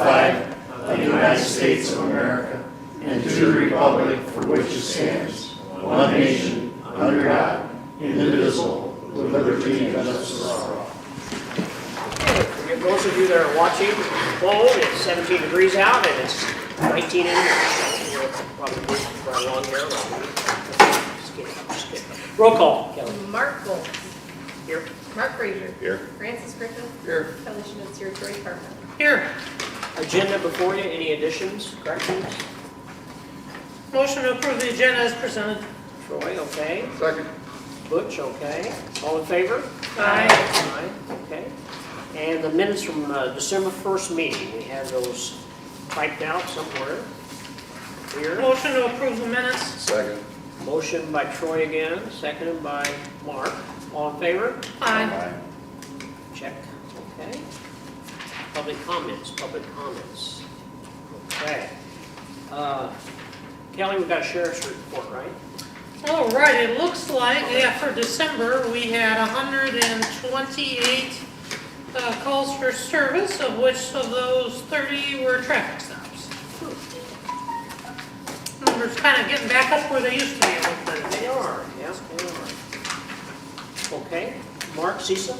flag of the United States of America and to the republic for which it stands, one nation, under God, indivisible, with liberty and justice for all. For those of you that are watching home, it's 17 degrees out and it's 19 in here. So we'll probably be for a long hair. Just kidding. Roll call, Kelly. Mark Gold. Here. Mark Frazier. Here. Francis Griffin. Here. Kelly Schmitz here. Troy Carpenter. Here. Agenda before you, any additions, corrections? Motion to approve the agenda as presented. Troy, okay. Second. Butch, okay. All in favor? Aye. Aye, okay. And the minutes from December 1st meeting, we have those typed out somewhere. Here. Motion to approve the minutes. Second. Motion by Troy again, seconded by Mark. All in favor? Aye. Check, okay. Public comments. Okay. Kelly, we got a sheriff's report, right? All right, it looks like, yeah, for December, we had 128 calls for service, of which of those 30 were traffic stops. Numbers kind of getting back up where they used to be a little bit. They are, yes, they are. Okay, Mark, Cecil?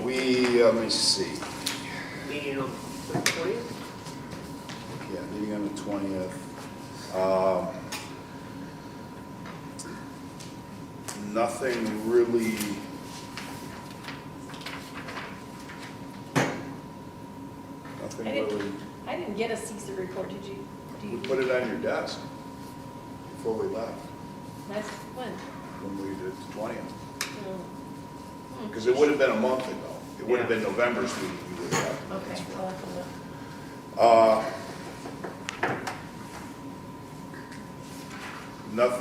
Let me see. Meeting on the 20th? Yeah, meeting on the 20th. Nothing really. Nothing really. I didn't get a CISA report, did you? We put it on your desk before we left, Last, when? when we did the 20th. Oh. Because it would have been a month ago. It would have been November's meeting you would have got the Okay, minutes for. I'll have to look.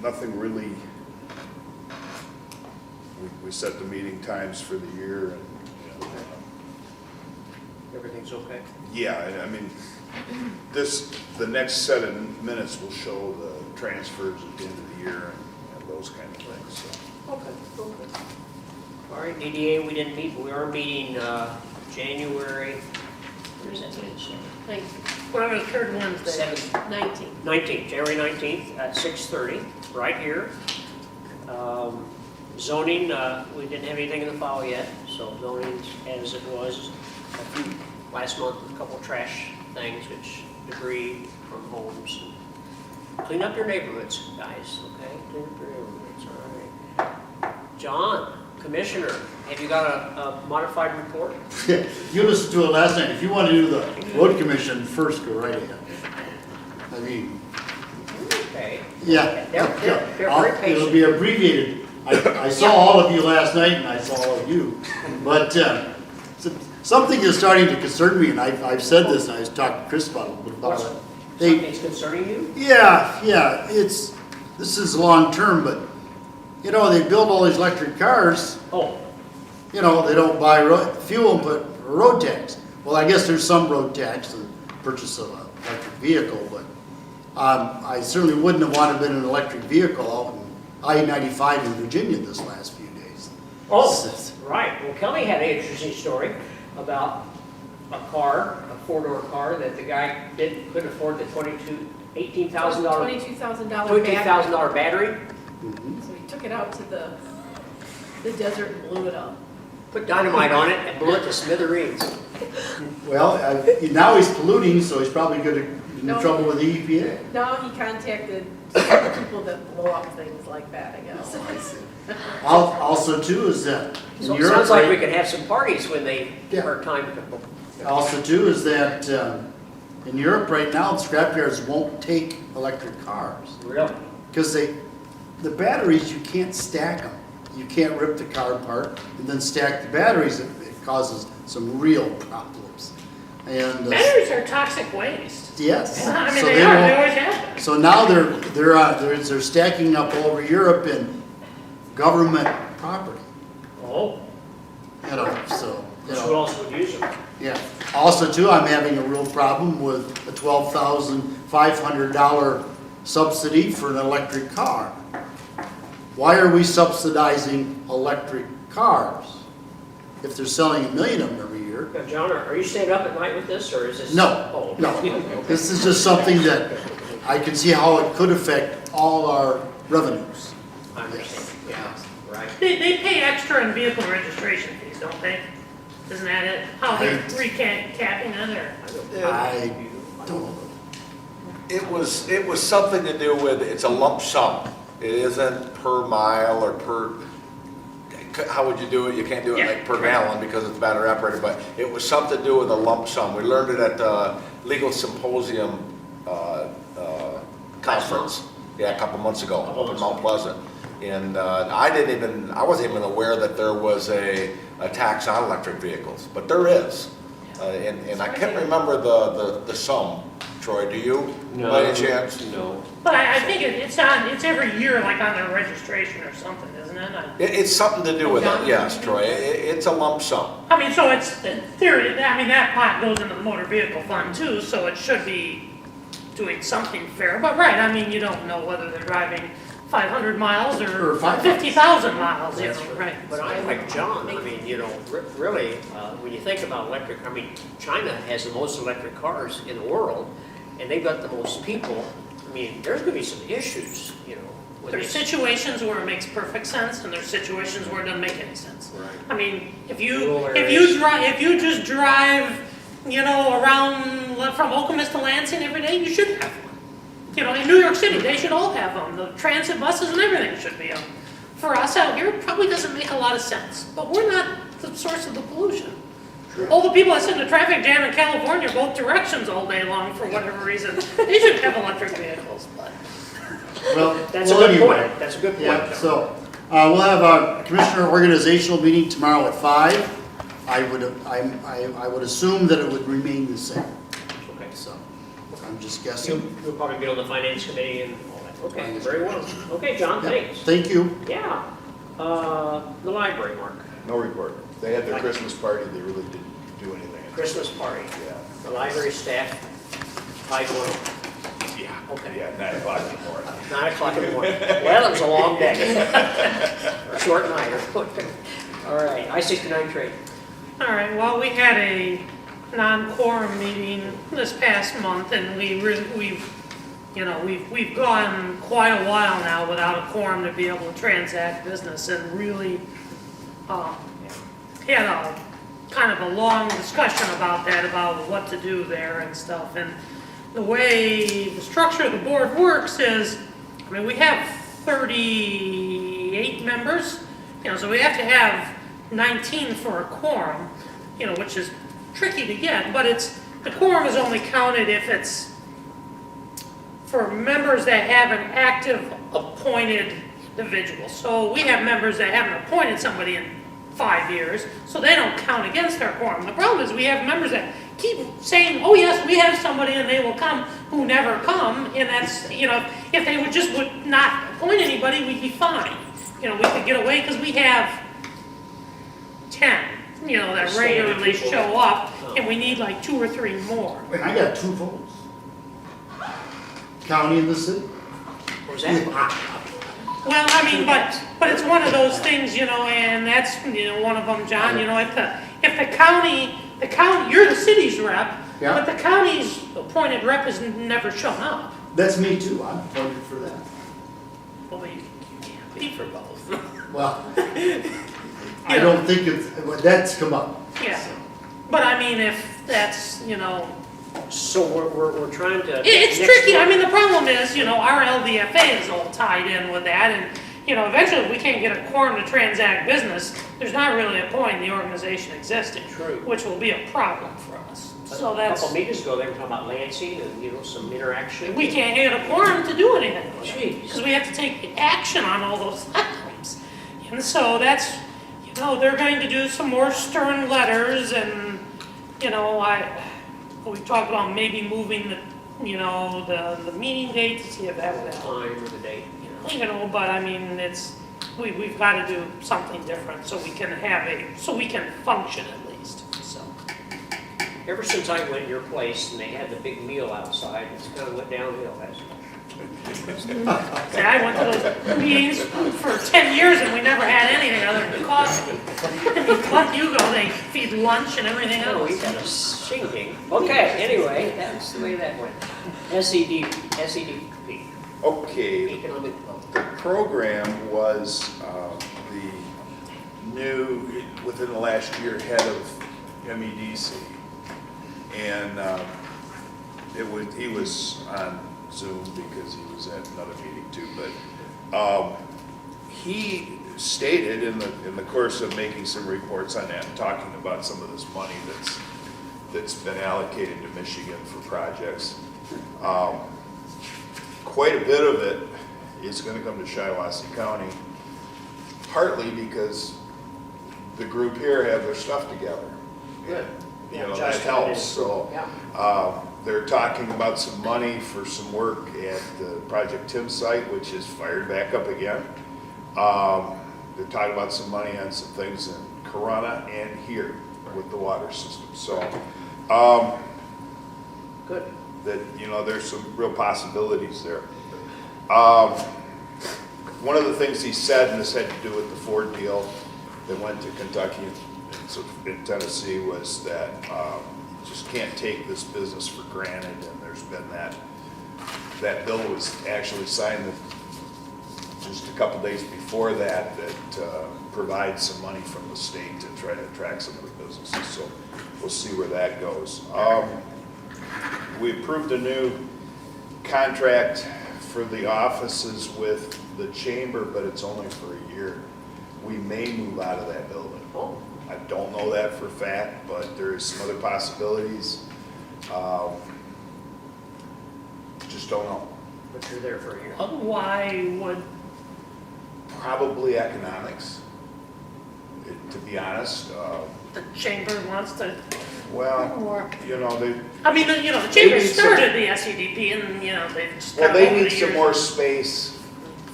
Nothing really. We set the meeting times for the year and, Everything's okay? yeah, I mean, the next set of minutes will show the transfers at the end of the year and those kind of things, so. Okay. All right, DDA, we didn't meet, but we are meeting January, where's that meeting? Whatever the third Wednesday. 19th, January 19th at 6:30, right here. Zoning, we didn't have anything in the file yet, so zoning as it was last month, a couple trash things, which debris from homes. Clean up your neighborhoods, guys, okay? Clean up your neighborhoods, all right. John, Commissioner, have you got a modified report? You listened to it last night. If you want to do the road commission first, go right ahead. I mean, Okay. yeah. They're very patient. It'll be abbreviated. I saw all of you last night and I saw all of you. But something is starting to concern me, and I've said this, and I was talking to Chris about it a little bit about it. Something's concerning you? Yeah, this is long term, but you know, they build all these electric cars. Oh, You know, they don't buy fuel and put road tax. Well, I guess there's some road tax, the purchase of an electric vehicle, but I certainly wouldn't have wanted to be in an electric vehicle out in I-95 in Virginia this last few days. right. Well, Kelly had an interesting story about a car, a four-door car that the guy couldn't afford the $18,000 $22,000 battery. Mhm. So he took it out to the desert and blew it up. Put dynamite on it and blew it to smithereens. Well, now he's polluting, so he's probably going to in No. trouble with the EPA. No, he contacted people that blow up things like that, I guess. Also, too, is that in So it Europe, sounds like we right, could have some parties when they Yeah. are time. also too, is that in Europe right now, the scrapyards won't take electric cars. Really? Because the batteries, you can't stack them. You can't rip the car apart and then stack the batteries. It causes some real problems. And Batteries are toxic waste. yes, I mean, so they are, won't- they always have been. So now they're stacking up all over Europe in government property. Oh, You know, so you who know, else would use them? yeah. Also, too, I'm having a real problem with a $12,500 subsidy for an electric car. Why are we subsidizing electric cars? if they're selling 1 million of them every year. Now, John, are you staying up at night with this, or is this? No, Oh. no. This is just something that I can see how it could affect all our revenues. I understand, yeah, right. They pay extra in vehicle registration fees, don't they? Isn't that it? How they're recapping it, or? I don't, It was something to do with, it's a lump sum. It isn't per mile or per, how would you do it? You can't do it like per gallon because it's battery operated, but it was something to do with a lump sum. We learned it at the legal symposium conference, a couple months ago up in Mount Pleasant. And I wasn't even aware that there was a tax on electric vehicles, but there is. And I can't remember the sum. Troy, do you, by any chance? No. But I think it's every year, like on their registration or something, isn't it? It's something to do with it, yes, Troy. It's a lump sum. I mean, so it's, in theory, I mean, that pot goes into the motor vehicle fund too, so it should be doing something fair. But right, I mean, you don't know whether they're driving 500 miles or 50,000 miles, you know, right? But I like John, I mean, you know, really, when you think about electric, I mean, China has the most electric cars in the world, and they've got the most people. I mean, there's gonna be some issues, you know. when There's they- situations where it makes perfect sense, and there's situations where it doesn't make any sense. Right. I mean, if Rural you areas. just drive, you know, around from Okemos to Lansing every day, you should have one. You know, in New York City, they should all have them. The transit buses and everything should be them. For us out here, it probably doesn't make a lot of sense, but we're not the source of the pollution. All the people that sit in the traffic jam in California, both directions all day long for whatever reason, they should have electric vehicles, but. well, That's a well, good anyway. point, that's a good point. Yeah, John. so, we'll have a commissioner organizational meeting tomorrow at 5. I would assume that it would remain the same, Okay. so, I'm just guessing. You'll probably be on the finance committee and all that. Okay, very well. Okay, John, Yeah, thanks. Thank you. Yeah. The library, Mark. No report. They had their Christmas party, they really didn't do anything. Christmas party. Yeah. The library staff, 5:1. Yeah. Okay. Yeah, 9 o'clock in the morning. 9 o'clock in the morning. Well, it was a long day. Or short night. All right, I-69 trade. All right, well, we had a non-quorum meeting this past month, and we've gone quite a while now without a quorum to be able to transact business, and really had a kind of a long discussion about that, about what to do there and stuff. And the way the structure of the board works is, I mean, we have 38 members, you know, so we have to have 19 for a quorum, you know, which is tricky to get, but the quorum is only counted if it's for members that have an active appointed individual. So we have members that haven't appointed somebody in 5 years, so they don't count against our quorum. The problem is we have members that keep saying, oh yes, we have somebody and they will come, who never come, and that's, you know, if they would not appoint anybody, we'd be fine. You know, we could get away, because we have 10, you know, that regularly show up, and we need like 2 or 3 more. Wait, I got 2 votes. County and the city. What was that? Well, I mean, but it's one of those things, you know, and that's, you know, one of them, John, you know, if the county, you're the city's rep, Yeah. but the county's appointed rep has never shown up. That's me too, I'm voted for that. Well, you can't be for both. Well, I don't think that's come up. Yeah, but I mean, if that's, you know, So we're trying to. it's next tricky. I month- mean, the problem is, you know, our LDFA is all tied in with that, and, you know, eventually if we can't get a quorum to transact business, there's not really a point in the organization existing. True. Which will be a problem for us. So A that's, couple meetings ago, they were talking about Lansing and, you know, some interaction. we can't get a quorum to do anything with it, Jeez. because we have to take action on all those items. And so that's, you know, they're going to do some more stern letters, and, you know, we talked about maybe moving the, you know, the meeting date to see if that would help. Time or the date, you know. You know, but I mean, we've got to do something different so we can function at least, so. Ever since I went to your place and they had the big meal outside, it's kind of went downhill, hasn't it? See, I went to those meetings for 10 years and we never had anything other than coffee. Let you go, they feed lunch and everything Oh, we else. got a shinking. Okay, anyway, that's the way that went. SEDP, Okay, economic the development. program was the new, within the last year, head of MEDC. And he was on Zoom because he was at another meeting too, but he stated in the course of making some reports on that, talking about some of this money that's been allocated to Michigan for projects. Quite a bit of it is going to come to Shiawassee County, partly because the group here have their stuff together. Good. You Yeah, know, that Josh helps, did. so. Yeah. They're talking about some money for some work at the Project Tim site, which is fired back up again. They're talking about some money on some things in Corona and here with the water system. So, Good. that, you know, there's some real possibilities there. One of the things he said, and this had to do with the Ford deal that went to Kentucky and in Tennessee, was that you just can't take this business for granted. And there's been that bill was actually signed just a couple days before that provides some money from the state to try to attract some of the businesses. So we'll see where that goes. We approved a new contract for the offices with the chamber, but it's only for a year. We may move out of that building. Oh, I don't know that for a fact, but there's some other possibilities. Just don't know. but you're there for a year. Why would, Probably economics, to be honest. the chamber wants to, Well, or, you know, they I mean, you know, the chamber need some- started the SEDP and, you know, they've just. Well, kinda they over need the some years- more space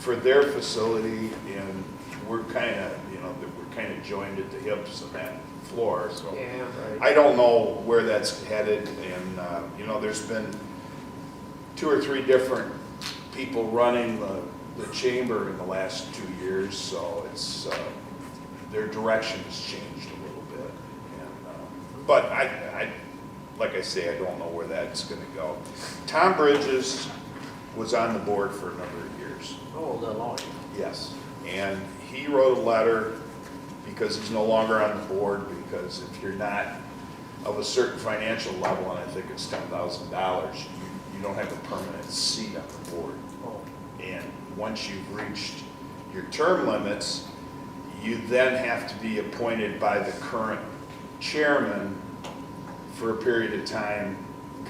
for their facility, and we're kind of, you know, we're kind of joined at the hips on that floor, so. Yeah, right. I don't know where that's headed, and, you know, there's been 2 or 3 different people running the chamber in the last 2 years, so it's, their direction has changed a little bit. And, but I, like I say, I don't know where that's gonna go. Tom Bridges was on the board for a number of years. Oh, the lawyer. Yes, and he wrote a letter because he's no longer on the board, because if you're not of a certain financial level, and I think it's $10,000, you don't have a permanent seat on the board. Oh, And once you've reached your term limits, you then have to be appointed by the current chairman for a period of time,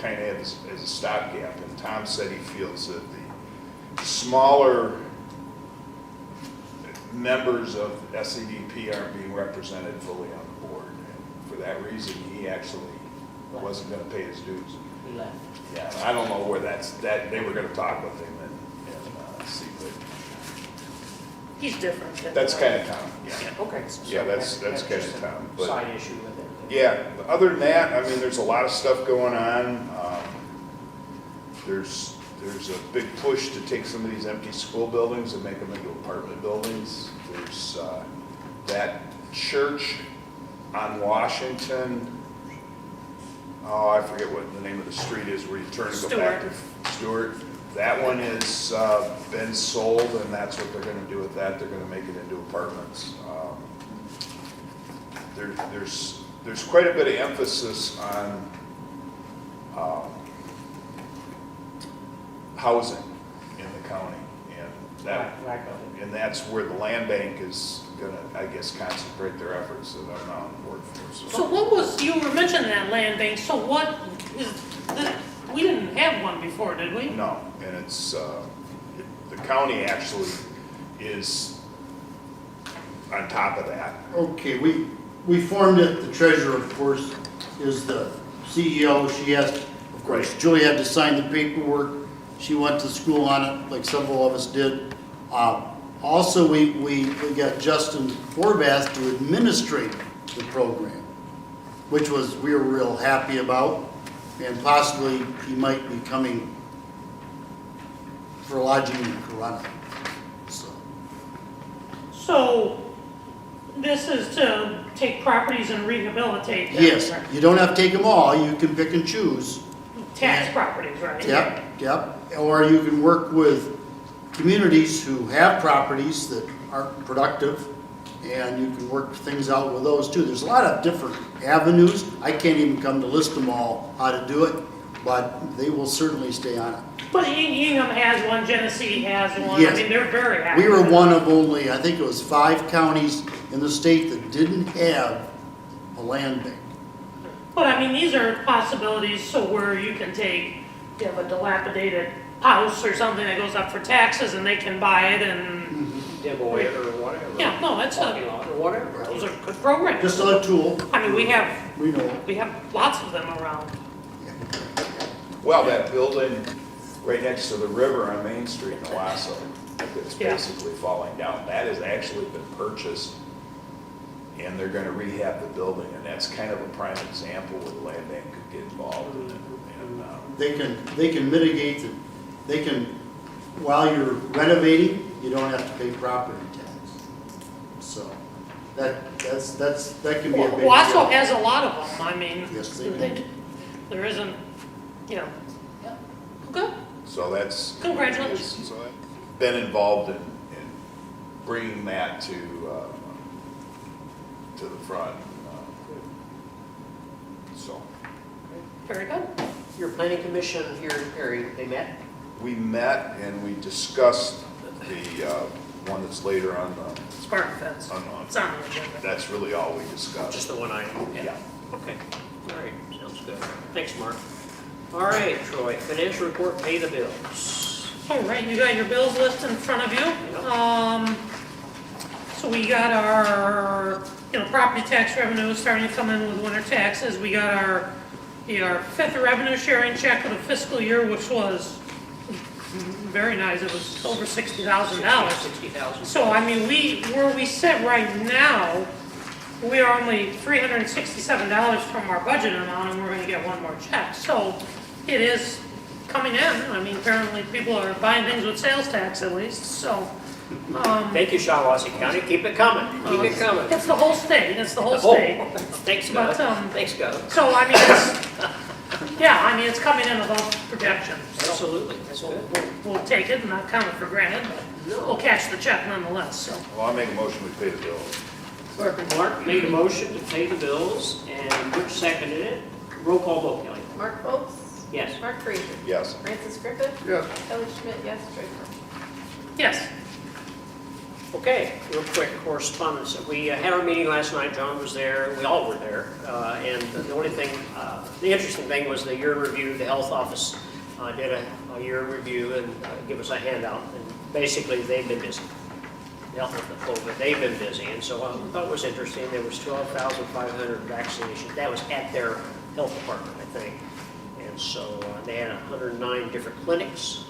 kind of as a stopgap. And Tom said he feels that the smaller members of SEDP aren't being represented fully on the board. And for that reason, he actually wasn't going to pay his dues. he left. Yeah, I don't know where they were going to talk with him and see, but He's different than. that's kind of Tom, yeah. Okay. Yeah, that's just kinda a town, but- Side issue with it. Yeah, other than that, I mean, there's a lot of stuff going on. There's a big push to take some of these empty school buildings and make them into apartment buildings. There's that church on Washington, oh, I forget what the name of the street is where you turn and go back to Stewart. That one has been sold, and that's what they're gonna do with that. They're gonna make it into apartments. There's quite a bit of emphasis on housing in the county, and Lack of it. and that's where the land bank is gonna, I guess, concentrate their efforts that I'm not on board for. So what was, you were mentioning that land bank, so what is, we didn't have one before, did we? No, and it's, the county actually is on top of that. Okay, we formed it, the treasurer, of course, is the CEO, she has, of course, Right. Julie had to sign the paperwork, she went to school on it, like several of us did. Also, we got Justin Forbath to administrate the program, which we were real happy about, and possibly he might be coming for lodging in Corona, so. So this is to take properties and rehabilitate them? Yes, right? you don't have to take them all, you can pick and choose. Tax properties, right? Yep, or you can work with communities who have properties that aren't productive, and you can work things out with those too. There's a lot of different avenues. I can't even come to list them all, how to do it, but they will certainly stay on it. But Hingham has one, Genesee has one, I Yes. mean, they're very active. We were one of only, I think it was 5 counties in the state that didn't have a land bank. But I mean, these are possibilities, so where you can take, you have a dilapidated house or something that goes up for taxes and they can buy it and, Demo it or whatever. yeah, no, it's Parking a, lot or whatever. those are good programs. Just a tool, I mean, we have we know. lots of them around. Well, that building right next to the river on Main Street in Owasso, that's Yeah. basically falling down, that has actually been purchased, and they're gonna rehab the building, and that's kind of a prime example where the land bank could get involved in it. And, They can mitigate, they can, while you're renovating, you don't have to pay property tax. So, that can be a big deal. Wausau has a lot of them, I mean, Yes, they do. there isn't, you know. Good, So that's. Congratulations. So I've been involved in bringing that to the front. So, very good. Your planning commission here in Perry, they met? we met and we discussed the one that's later on the, Spartan fence, on it's on the agenda. that's really all we discussed. Just the one item? Yeah. Okay, all right, sounds good. Thanks, Mark. All right, Troy, financial report, pay the bills. All right, you got your bills list in front of you. So we got our, property tax revenue starting to come in with winter taxes. We got our 5th revenue sharing check for the fiscal year, which was very nice. It was over $60,000. $60,000. So, I mean, where we sit right now, we are only $367 from our budget amount, and we're gonna get one more check. So, it is coming in. I mean, apparently people are buying things with sales tax at least, so. Thank you, Shiawassee County, keep it coming, keep it coming. It's the whole state, it's the whole Oh, state. thanks, God, But, thanks, God. So, I mean, it's coming in above projections. So Absolutely, that's good. we'll take it and not count it for granted, but we'll catch the check nonetheless, so. Well, I make a motion we pay the bills. Mark made a motion to pay the bills, and Rich seconded it. Roll call vote, Kelly. Mark Foltz? Yes. Mark Frazier? Yes. Francis Griffith? Yes. Kelly Schmidt, yes. Troy Furman. Yes. Okay, real quick correspondence. We had our meeting last night, John was there, we all were there, and the only thing, the interesting thing was the year in review. The health office did a year in review and give us a handout, and basically they've been busy. Dealt with the COVID, they've been busy, and so I thought it was interesting. There was 12,500 vaccinations. That was at their health department, I think. And so they had 109 different clinics,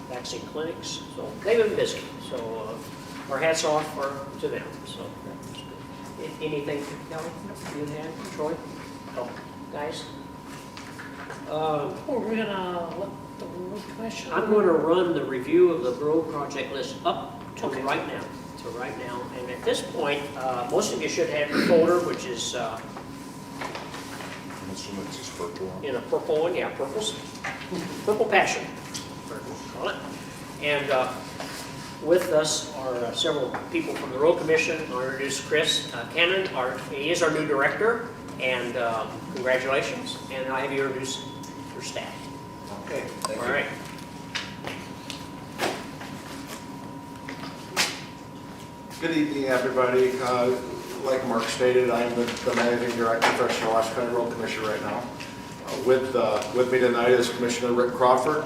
vaccine clinics, so they've been busy. So our hats off to them, so that was good. Anything, Kelly, you had, Troy? Oh, guys? We're gonna let the road commissioner. I'm going to run the review of the road project list up to Okay. right now, and at this point, most of you should have your folder, which is I'm assuming it's just purple. in a purple one, yeah, purple passion, we'll call it. And with us are several people from the road commission. I'll introduce Chris Cannon, he is our new director, and congratulations, and I'll have you introduce your staff. Okay, thank All you. right. Good evening, everybody. Like Mark stated, I'm the managing director for Shiawassee County Road Commission right now. With me tonight is Commissioner Rick Crawford,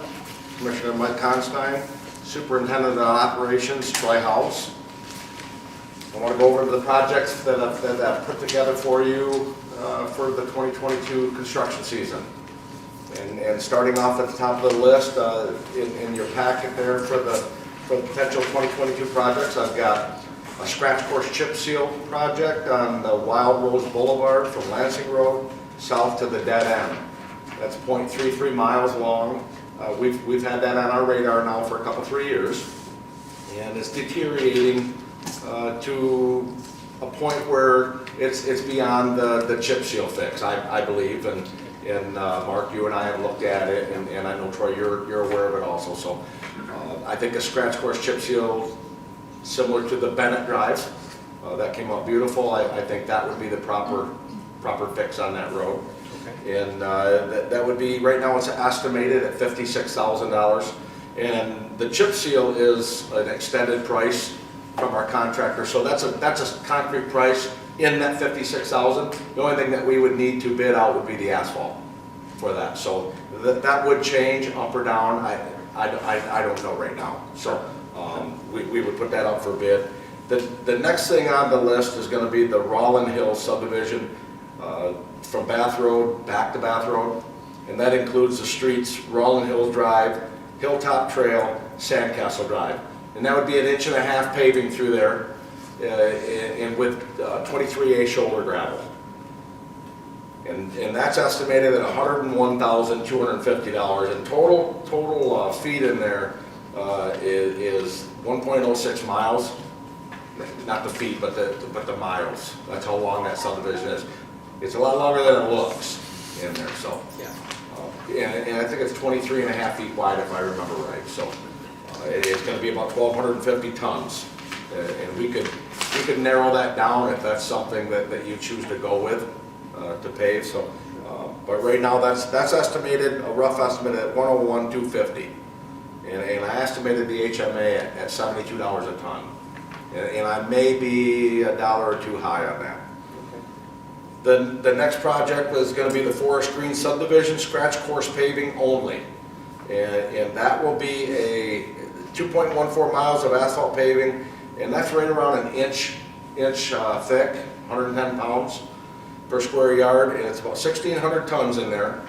Commissioner Mike Constein, Superintendent of Operations Troy House. I want to go over the projects that I've put together for you for the 2022 construction season. And starting off at the top of the list, in your packet there for the potential 2022 projects, I've got a scratch course chip seal project on the Wild Rose Boulevard from Lansing Road south to the dead end. That's 0.33 miles long, We've had that on our radar now for a couple, 3 years, and it's deteriorating to a point where it's beyond the chip seal fix, I believe, and Mark, you and I have looked at it, and I know Troy, you're aware of it also, so I think a scratch course chip seal similar to the Bennett drive, that came out beautiful. I think that would be the proper fix on that road. And that would be, right now it's estimated at $56,000. And the chip seal is an extended price from our contractor. So that's a concrete price in that $56,000. The only thing that we would need to bid out would be the asphalt for that. So that would change up or down. I don't know right now. So we would put that up for bid. The next thing on the list is going to be the Rollin Hill subdivision. From Bath Road back to Bath Road, and that includes the streets Rollin Hills Drive, Hilltop Trail, Sandcastle Drive, and that would be 1.5 inch paving through there, and with 23A shoulder gravel, and that's estimated at $101,250, and total feet in there is 1.06 miles, not the feet, but the miles. That's how long that subdivision is. It's a lot longer than it looks in there, so. Yeah. And I think it's 23.5 feet wide if I remember right, so. It's gonna be about 1,250 tons. And we could narrow that down if that's something that you choose to go with, to pave, so. But right now, that's estimated, a rough estimate at $101,250. And I estimated the HMA at $72 a ton. And I may be $1 or $2 high on that. The next project is going to be the Forest Green Subdivision, scratch course paving only. And that will be a 2.14 miles of asphalt paving, and that's right around an inch thick, 110 pounds per square yard, and it's about 1,600 tons in there.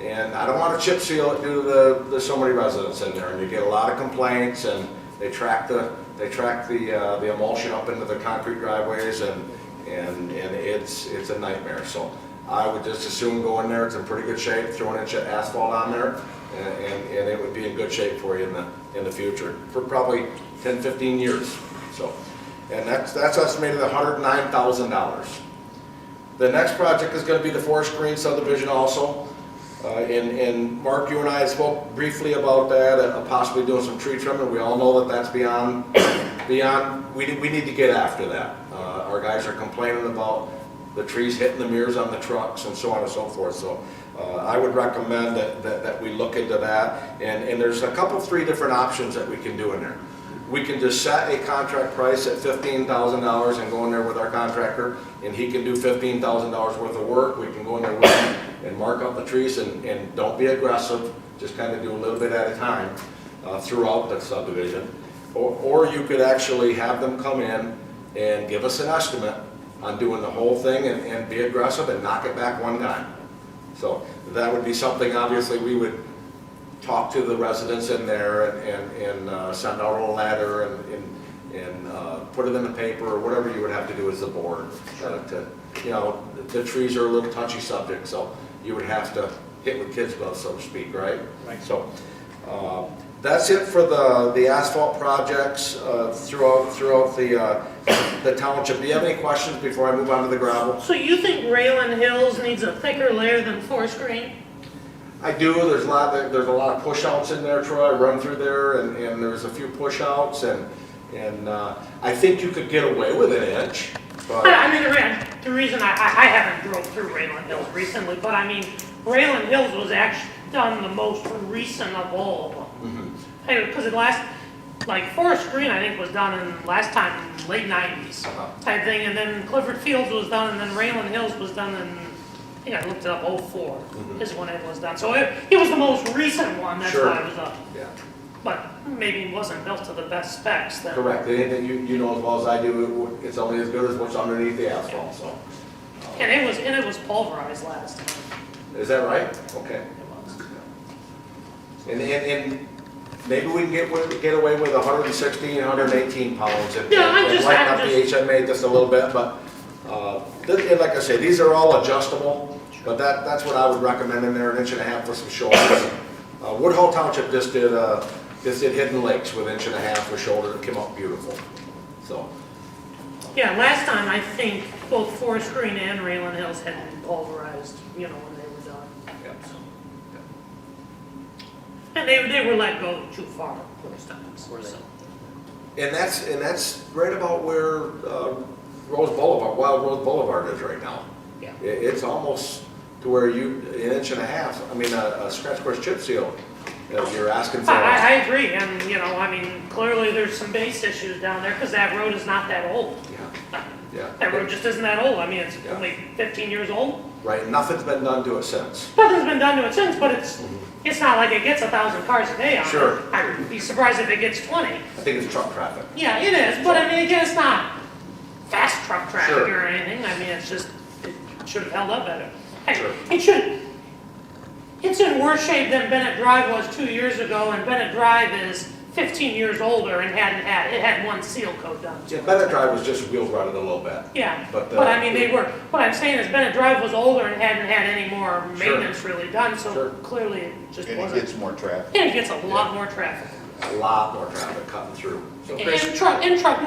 And I don't want to chip seal it due to there's so many residents in there, and you get a lot of complaints, and they track the emulsion up into the concrete driveways, and it's a nightmare. So I would just as soon go in there, it's in pretty good shape, throw an inch of asphalt on there, and it would be in good shape for you in the future, for probably 10, 15 years. So, and that's estimated at $109,000. The next project is going to be the Forest Green Subdivision also. And Mark, you and I spoke briefly about that, possibly doing some tree trimming. We all know that that's beyond, we need to get after that. Our guys are complaining about the trees hitting the mirrors on the trucks and so on and so forth. So I would recommend that we look into that. And there's a couple, 3 different options that we can do in there. We can just set a contract price at $15,000 and go in there with our contractor, and he can do $15,000 worth of work. We can go in there with him and mark up the trees, and don't be aggressive, just kind of do a little bit at a time throughout the subdivision. Or you could actually have them come in and give us an estimate on doing the whole thing and be aggressive and knock it back one time. So that would be something, obviously, we would talk to the residents in there and send out a letter and put it in the paper, or whatever you would have to do as the board. The trees are a little touchy subject, so you would have to hit with kids' gloves, so to speak, right? Right. So that's it for the asphalt projects throughout the township. Do you have any questions before I move on to the gravel? So you think Raylan Hills needs a thicker layer than Forest Green? I do. There's a lot of push outs in there, Troy. I run through there, and there's a few push outs, and I think you could get away with an inch. But I mean, the reason I haven't drove through Raylan Hills recently, but I mean, Raylan Hills was actually done the most recent of all of them. Because it like Forest Green, I think, was done in last time in late 90s type thing, and then Clifford Fields was done, and then Raylan Hills was done in, I think I looked it up, 04 is when it was done. So it was the most recent one, that's why it was up. Yeah. But maybe it wasn't built to the best specs then. Correct. Anything you know as well as I do, it's only as good as what's underneath the asphalt. So. And it was pulverized last time. Is that right? Okay. It was. And maybe we can get away with 116, 118 pounds and Yeah, lighten up the HMA just a little bit. But and like I say, these are all adjustable. But that's what I would recommend in there, 1.5 inches for some shoulders. Woodhull Township just did Hidden Lakes with 1.5 inches with shoulder, it came out beautiful, so. Yeah, last time, I think both Forest Green and Raylan Hills had been pulverized, when they were done. Yeah. So. And they were let go too far, those times, Were they? so. And that's right about where Rose Boulevard, Wild Rose Boulevard is right now. Yeah. It's almost to where 1.5 inches, I mean, a scratch course chip seal, you're asking for. I agree, and, clearly there's some base issues down there, because that road is not that old. Yeah. That road just isn't that old, it's Yeah. only 15 years old. Right, nothing's been done to it since. Nothing's been done to it since, but it's not like it gets 1,000 cars a day on it. Sure. I would be surprised if it gets 20. I think it's truck traffic. Yeah, it is, but again, it's not fast truck traffic Sure. or anything, it's just, it should have held up better. Heck, Sure. it's in worse shape than Bennett Drive was 2 years ago, and Bennett Drive is 15 years older and it had one seal coat done. Yeah, Bennett Drive was just wheel rutted a little bit. Yeah, But, but what I'm saying is Bennett Drive was older and hadn't had any more maintenance really done, so Sure. clearly it just And it wasn't. gets more traffic. And it gets a lot more traffic. A lot more traffic cutting through. So Chris,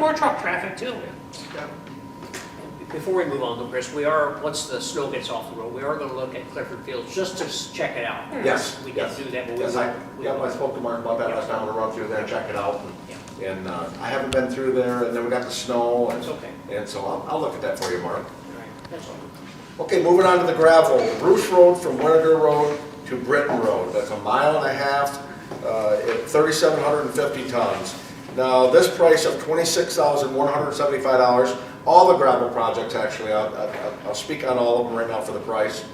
More truck traffic too. before we move on though, Chris, once the snow gets off the road, we are gonna look at Clifford Fields just to check it out. Yes, We yes. can do that, but Yes, I spoke to Mark about that last time, I'm gonna run through there, check it out. And I haven't been through there, and then we got the snow, It's okay. and so I'll look at that for you, Mark. All right, that's all. Okay, moving on to the gravel. Bruce Road from Winnegar Road to Britton Road. That's 1.5 miles at 3,750 tons. Now, this price of $26,175, all the gravel projects actually, I'll speak on all of them right now for the price.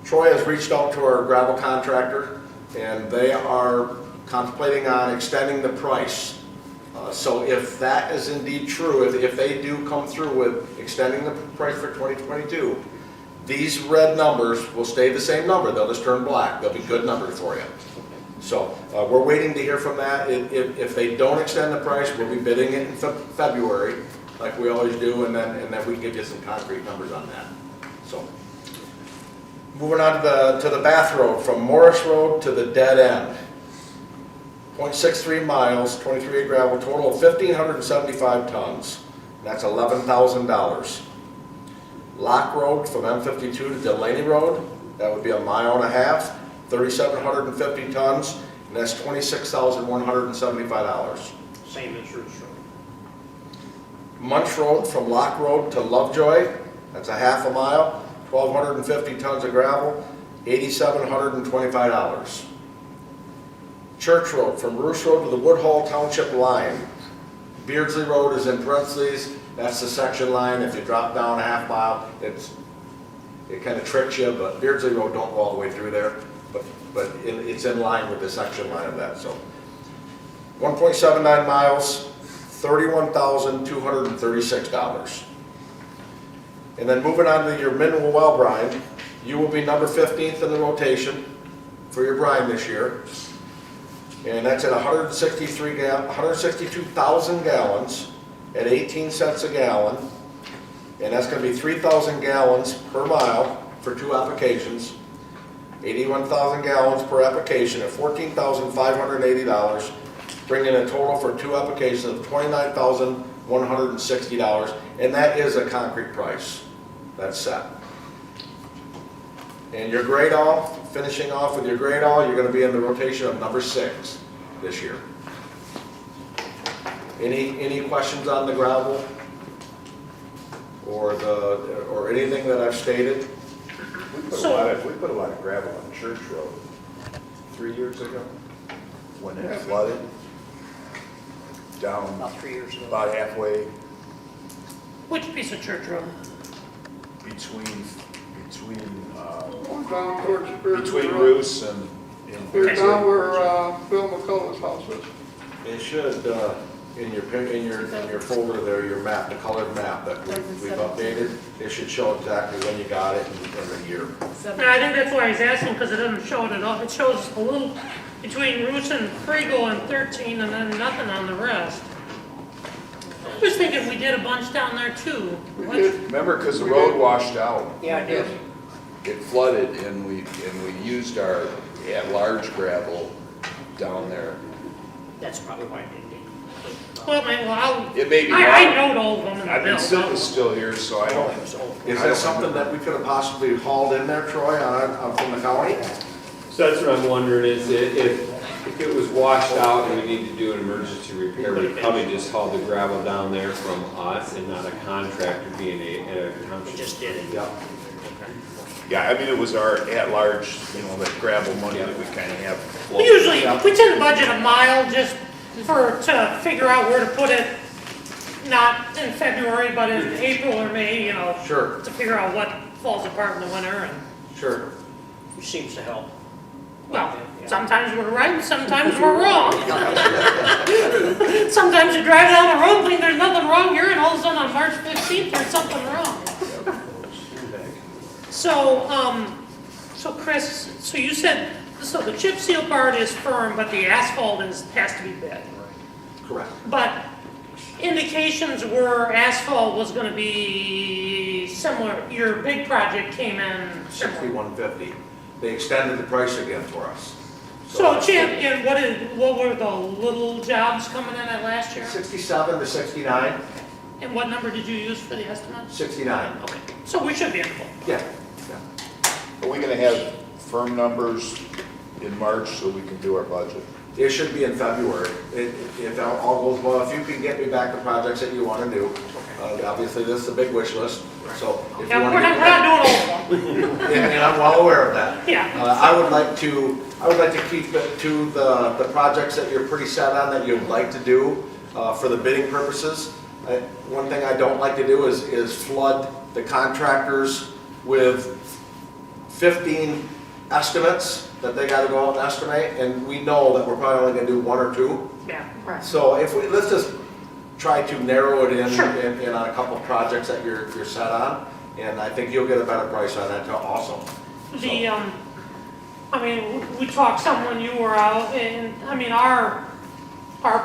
Troy has reached out to our gravel contractor, and they are contemplating on extending the price. So if that is indeed true, if they do come through with extending the price for 2022, these red numbers will stay the same number. They'll just turn black. They'll be good numbers for you. So we're waiting to hear from that. If they don't extend the price, we'll be bidding it in February, like we always do, and then we can give you some concrete numbers on that. So moving on to the Bath Road, from Morris Road to the dead end. 0.63 miles, 23 gravel, total of 1,575 tons. That's $11,000. Lock Road from M52 to Delaney Road, that would be 1.5 miles, 3,750 tons, and that's $26,175. Same as Root Road. Munch Road from Lock Road to Lovejoy, that's 0.5 mile, 1,250 tons of gravel, $8,725. Church Road from Roos Road to the Woodhull Township line. Beardsley Road is in parentheses, that's the section line. If you drop down 0.5 mile, it kind of tricks you, but Beardsley Road don't go all the way through there, but it's in line with the section line of that, so. 1.79 miles, $31,236. And then moving on to your mineral well brine, you will be number 15th in the rotation for your brine this year. And that's at 162,000 gallons at 18 cents a gallon. And that's going to be 3,000 gallons per mile for 2 applications. 81,000 gallons per application at $14,580, bringing a total for 2 applications of $29,160. And that is a concrete price. That's set. And your grade all, finishing off with your grade all, you're going to be in the rotation of number 6 this year. Any questions on the gravel or anything that I've stated? We put a lot of gravel on Church Road 3 years ago when it flooded down About 3 years ago. about halfway Which piece of Church Road? between Down towards Beardsley Road. Roos and They're down where Bill McCullough's house is. It should, in your folder there, your map, the colored map that we've updated, it should show exactly when you got it and the year. Yeah, I think that's why he's asking, because it doesn't show it at all. It shows a little between Roos and Kriegel on 13 and then nothing on the rest. I was thinking we did a bunch down there too. We What? did. remember, because the road washed out, Yeah, I did. it flooded, and we used our at-large gravel down there. That's probably why it didn't get. Well, I It may be I wrong. know all of them in the I've been bill. sitting still here, so I don't. Is that something that we could have possibly hauled in there, Troy, from the county? So that's what I'm wondering is if it was washed out and we need to do an emergency repair, we'd probably just haul the gravel down there from us and not a contractor being a township. It just did it. Yep. Yeah, I mean, it was our at-large, that gravel money that we kind of have. We usually, we tend to budget a mile just to figure out where to put it, not in February, but in April or May, Sure, to figure out what falls apart in the winter and, sure. Which seems to help. well, sometimes we're right and sometimes we're wrong. Sometimes you drive down the road and think there's nothing wrong here and all of a sudden on March 15th, there's something wrong. So Chris, so you said, so the chip seal part is firm, but the asphalt has to be bid. Correct. But indications were asphalt was gonna be similar, your big project came in similar. 6150. They extended the price again for us. So Chip, and what were the little jobs coming in at last year? 67 to 69, And what number did you use for the estimate? 69. Okay, so we should be in the book. Yeah. Are we gonna have firm numbers in March so we can do our budget? It should be in February. If all goes well, if you can get me back the projects that you want to do. Obviously, this is a big wish list, so if you Yeah, want we're to not, get we're not that. doing all of them. And I'm well aware of that. Yeah. I would like to keep it to the projects that you're pretty set on that you'd like to do for the bidding purposes. One thing I don't like to do is flood the contractors with 15 estimates that they gotta go out and estimate, and we know that we're probably only gonna do one or two. Yeah, right. So let's just try to narrow it in, Sure. in on a couple of projects that you're set on, and I think you'll get a better price on that also. The, I mean, we talked some when you were out, and, I mean, our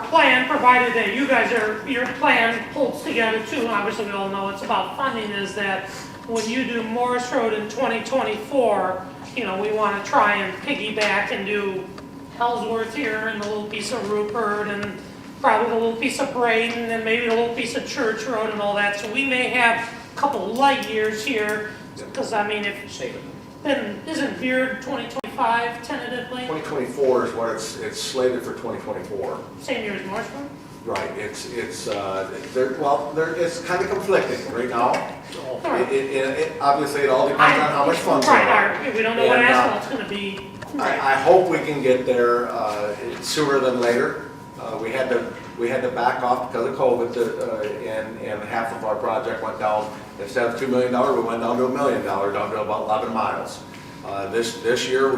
plan, provided that you guys your plan holds together too, and obviously we all know it's about funding, is that when you do Morris Road in 2024, we want to try and piggyback and do Ellsworth here and a little piece of Rupert and probably a little piece of Braden and maybe a little piece of Church Road and all that. So we may have a couple light years here, because I mean, then isn't Beard 2025 tentatively? 2024 is what it's slated for 2024. Same year as Morris Road? Right, it's kind of conflicting right now. Obviously, it all depends on how much funds there are. Right, we don't know what And, asphalt's gonna be. I hope we can get there sooner than later. We had to back off because of COVID, and half of our project went down. Instead of $2 million, we went down to $1 million, down to about 11 miles. This year,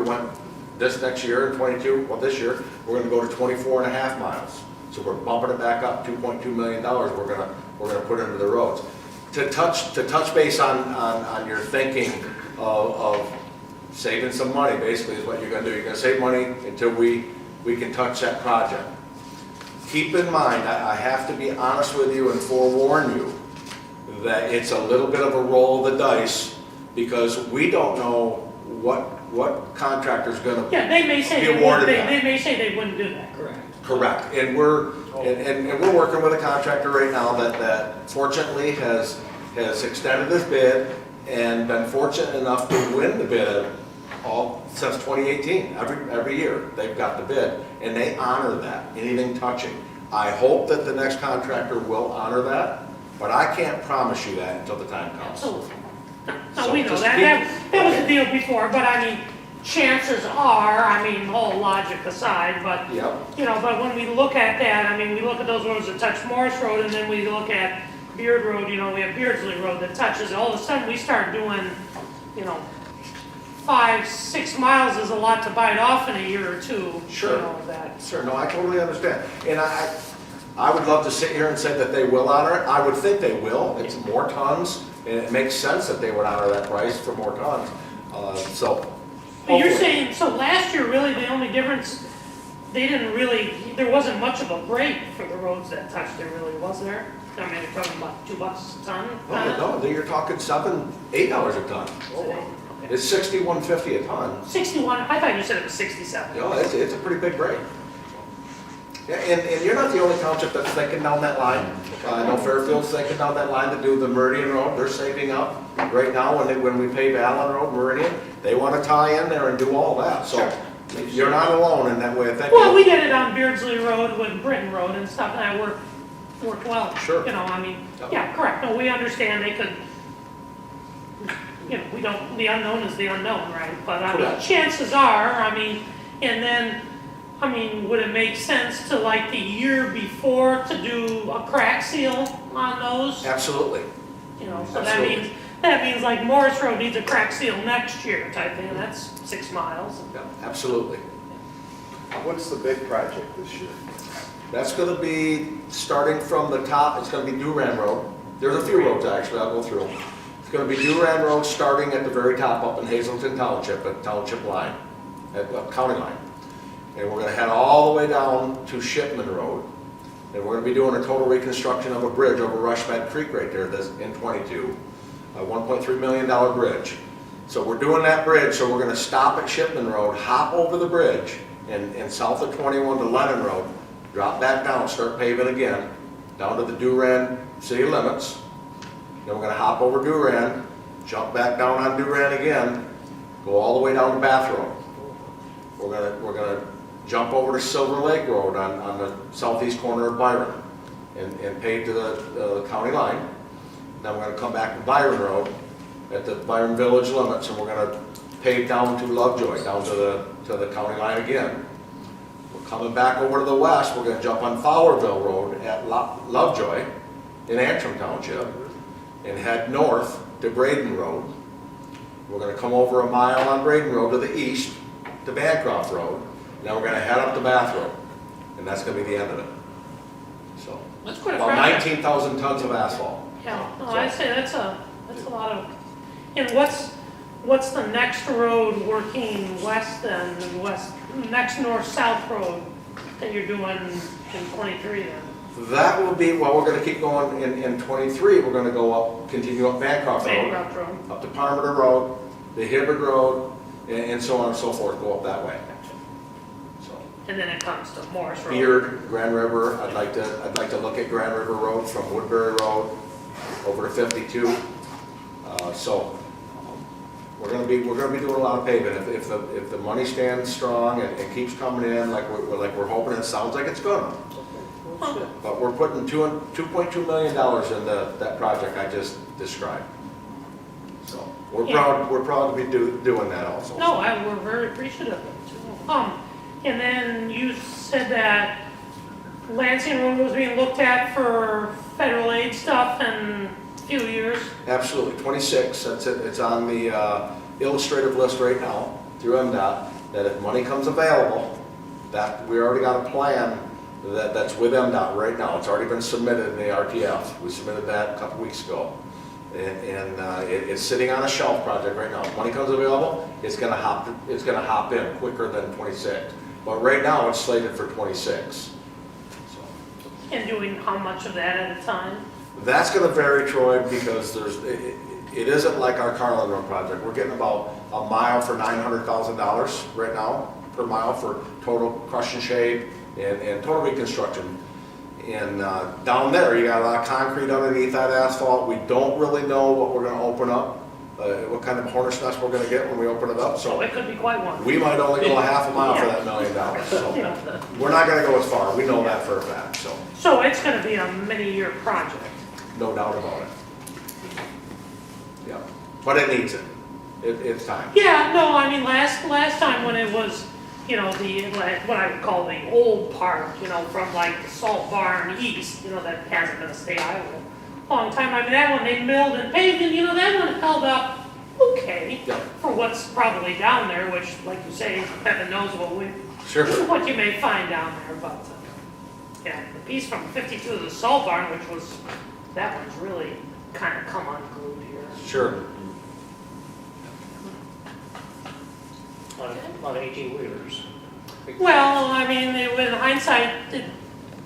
this next year in 22, well, this year, we're gonna go to 24 and a half miles. So we're bumping it back up, $2.2 million we're gonna put into the roads. To touch base on your thinking of saving some money, basically is what you're gonna do. You're gonna save money until we can touch that project. Keep in mind, I have to be honest with you and forewarn you that it's a little bit of a roll of the dice because we don't know what contractor's gonna Yeah, they may say be they wouldn't, awarded they that. may say they wouldn't do that. Correct. Correct, and we're working with a contractor right now that fortunately has extended this bid and been fortunate enough to win the bid since 2018. Every year, they've got the bid, and they honor that, anything touching. I hope that the next contractor will honor that, but I can't promise you that until the time comes. Absolutely. No, So we know just that was the deal before, but I mean, chances are, I mean, all logic aside, but, Yep. but when we look at that, I mean, we look at those roads that touch Morris Road, and then we look at Beard Road, we have Beardsley Road that touches, all of a sudden, we start doing, 5-6 miles is a lot to bite off in a year or two. Sure. That. Sure, no, I totally understand. And I would love to sit here and say that they will honor it. I would think they will. It's more tons, and it makes sense that they would honor that price for more tons. So. But you're hopefully- saying, so last year, really, the only difference, there wasn't much of a break for the roads that touched there, really, was there? I mean, you're talking about $2 a ton? No, you're talking $7, $8 a ton. Okay. It's 61.50 a ton. 61, I thought you said it was 67. You know, it's a pretty big grade. Yeah, and you're not the only township that's thinking down that line. I know Fairfield's thinking down that line to do the Meridian Road. They're saving up. Right now, when we pave Allen Road, Meridian, they want to tie in there and do all that. So you're not alone in that way of thinking. Well, we did it on Beardsley Road with Britton Road and stuff, and I worked well. Sure. You know, I mean, yeah, correct. No, we understand they could, you know, we don't, the unknown is the unknown, right? But I mean, Correct. chances are, I mean, and then, I mean, would it make sense to like the year before to do a crack seal on those? Absolutely. You know, so Absolutely. that means like Morris Road needs a crack seal next year type thing, and that's 6 miles. Yeah, absolutely. What's the big project this year? That's going to be starting from the top. It's going to be Duran Road. There's a few roads actually. I'll go through. It's going to be Duran Road starting at the very top up in Hazelton Township, at Township line, at county line. And we're going to head all the way down to Shipman Road. And we're going to be doing a total reconstruction of a bridge over Rushbed Creek right there that's in 22. A $1.3 million bridge. So we're doing that bridge, so we're going to stop at Shipman Road, hop over the bridge, and south of 21 to Lennon Road, drop back down, start paving again, down to the Duran city limits. Then we're going to hop over Duran, jump back down on Duran again, go all the way down to Bath Road. We're going to jump over to Silver Lake Road on the southeast corner of Byron and pave to the county line. Then we're going to come back to Byron Road at the Byron Village limits, and we're going to pave down to Lovejoy, down to the county line again. We're coming back over to the west. We're going to jump on Fowlerville Road at Lovejoy in Antrim Township and head north to Braden Road. We're going to come over a mile on Braden Road to the east to Bancroft Road. Now we're going to head up to Bath Road, and that's going to be the end of it. So That's quite a about project. 19,000 tons of asphalt. Yeah, no, I'd say that's a lot of, and what's the next road working west then, and next north-south road that you're doing in 23 then? That will be, well, we're going to keep going in 23. We're going to go up, continue up Bancroft Road, Bancroft Road. up to Parmenter Road, the Hibbard Road, and so on and so forth, go up that way. So And then it comes to Morris Road. Beard, Grand River, I'd like to look at Grand River Road from Woodbury Road over to 52. So we're going to be doing a lot of paving. If the money stands strong and keeps coming in like we're hoping, it sounds like it's gonna. But we're putting $2.2 million in that project I just described. So we're proud to be doing that also. No, we're very appreciative of it too. And then you said that Lansing Road was being looked at for federal aid stuff in a few years. Absolutely, 26, that's it, it's on the illustrative list right now through MDOT, that if money comes available, that we already got a plan that's with MDOT right now. It's already been submitted in the RTF. We submitted that a couple weeks ago. And it's sitting on a shelf project right now. If money comes available, it's gonna hop in quicker than 26. But right now, it's slated for 26. So. And doing how much of that at a time? That's going to vary, Troy, because it isn't like our Carlin Road project. We're getting about a mile for $900,000 right now per mile for total crush and shade and total reconstruction. And down there, you got a lot of concrete underneath that asphalt. We don't really know what we're going to open up, what kind of hornet's nest we're going to get when we open it up. So it could be quite one. We might only go a half a mile for that $1 million. So Yeah. we're not going to go as far. We know that for a fact. So it's going to be a many-year project. No doubt about it. Yeah, but it needs it. It's time. Yeah, no, I mean, last time when it was, you know, what I would call the old part, you know, from like the salt barn east, you know, that hasn't been a state highway a long time. I mean, that one they milled and paved, and you know, that one held up okay Yep. for what's probably down there, which, like you say, heaven knows Sure. what you may find down there. But yeah, the piece from 52 to the salt barn, which was, that one's really kind of come unglued here. Sure. A lot of 18-wheelers. Well, I mean, in hindsight, it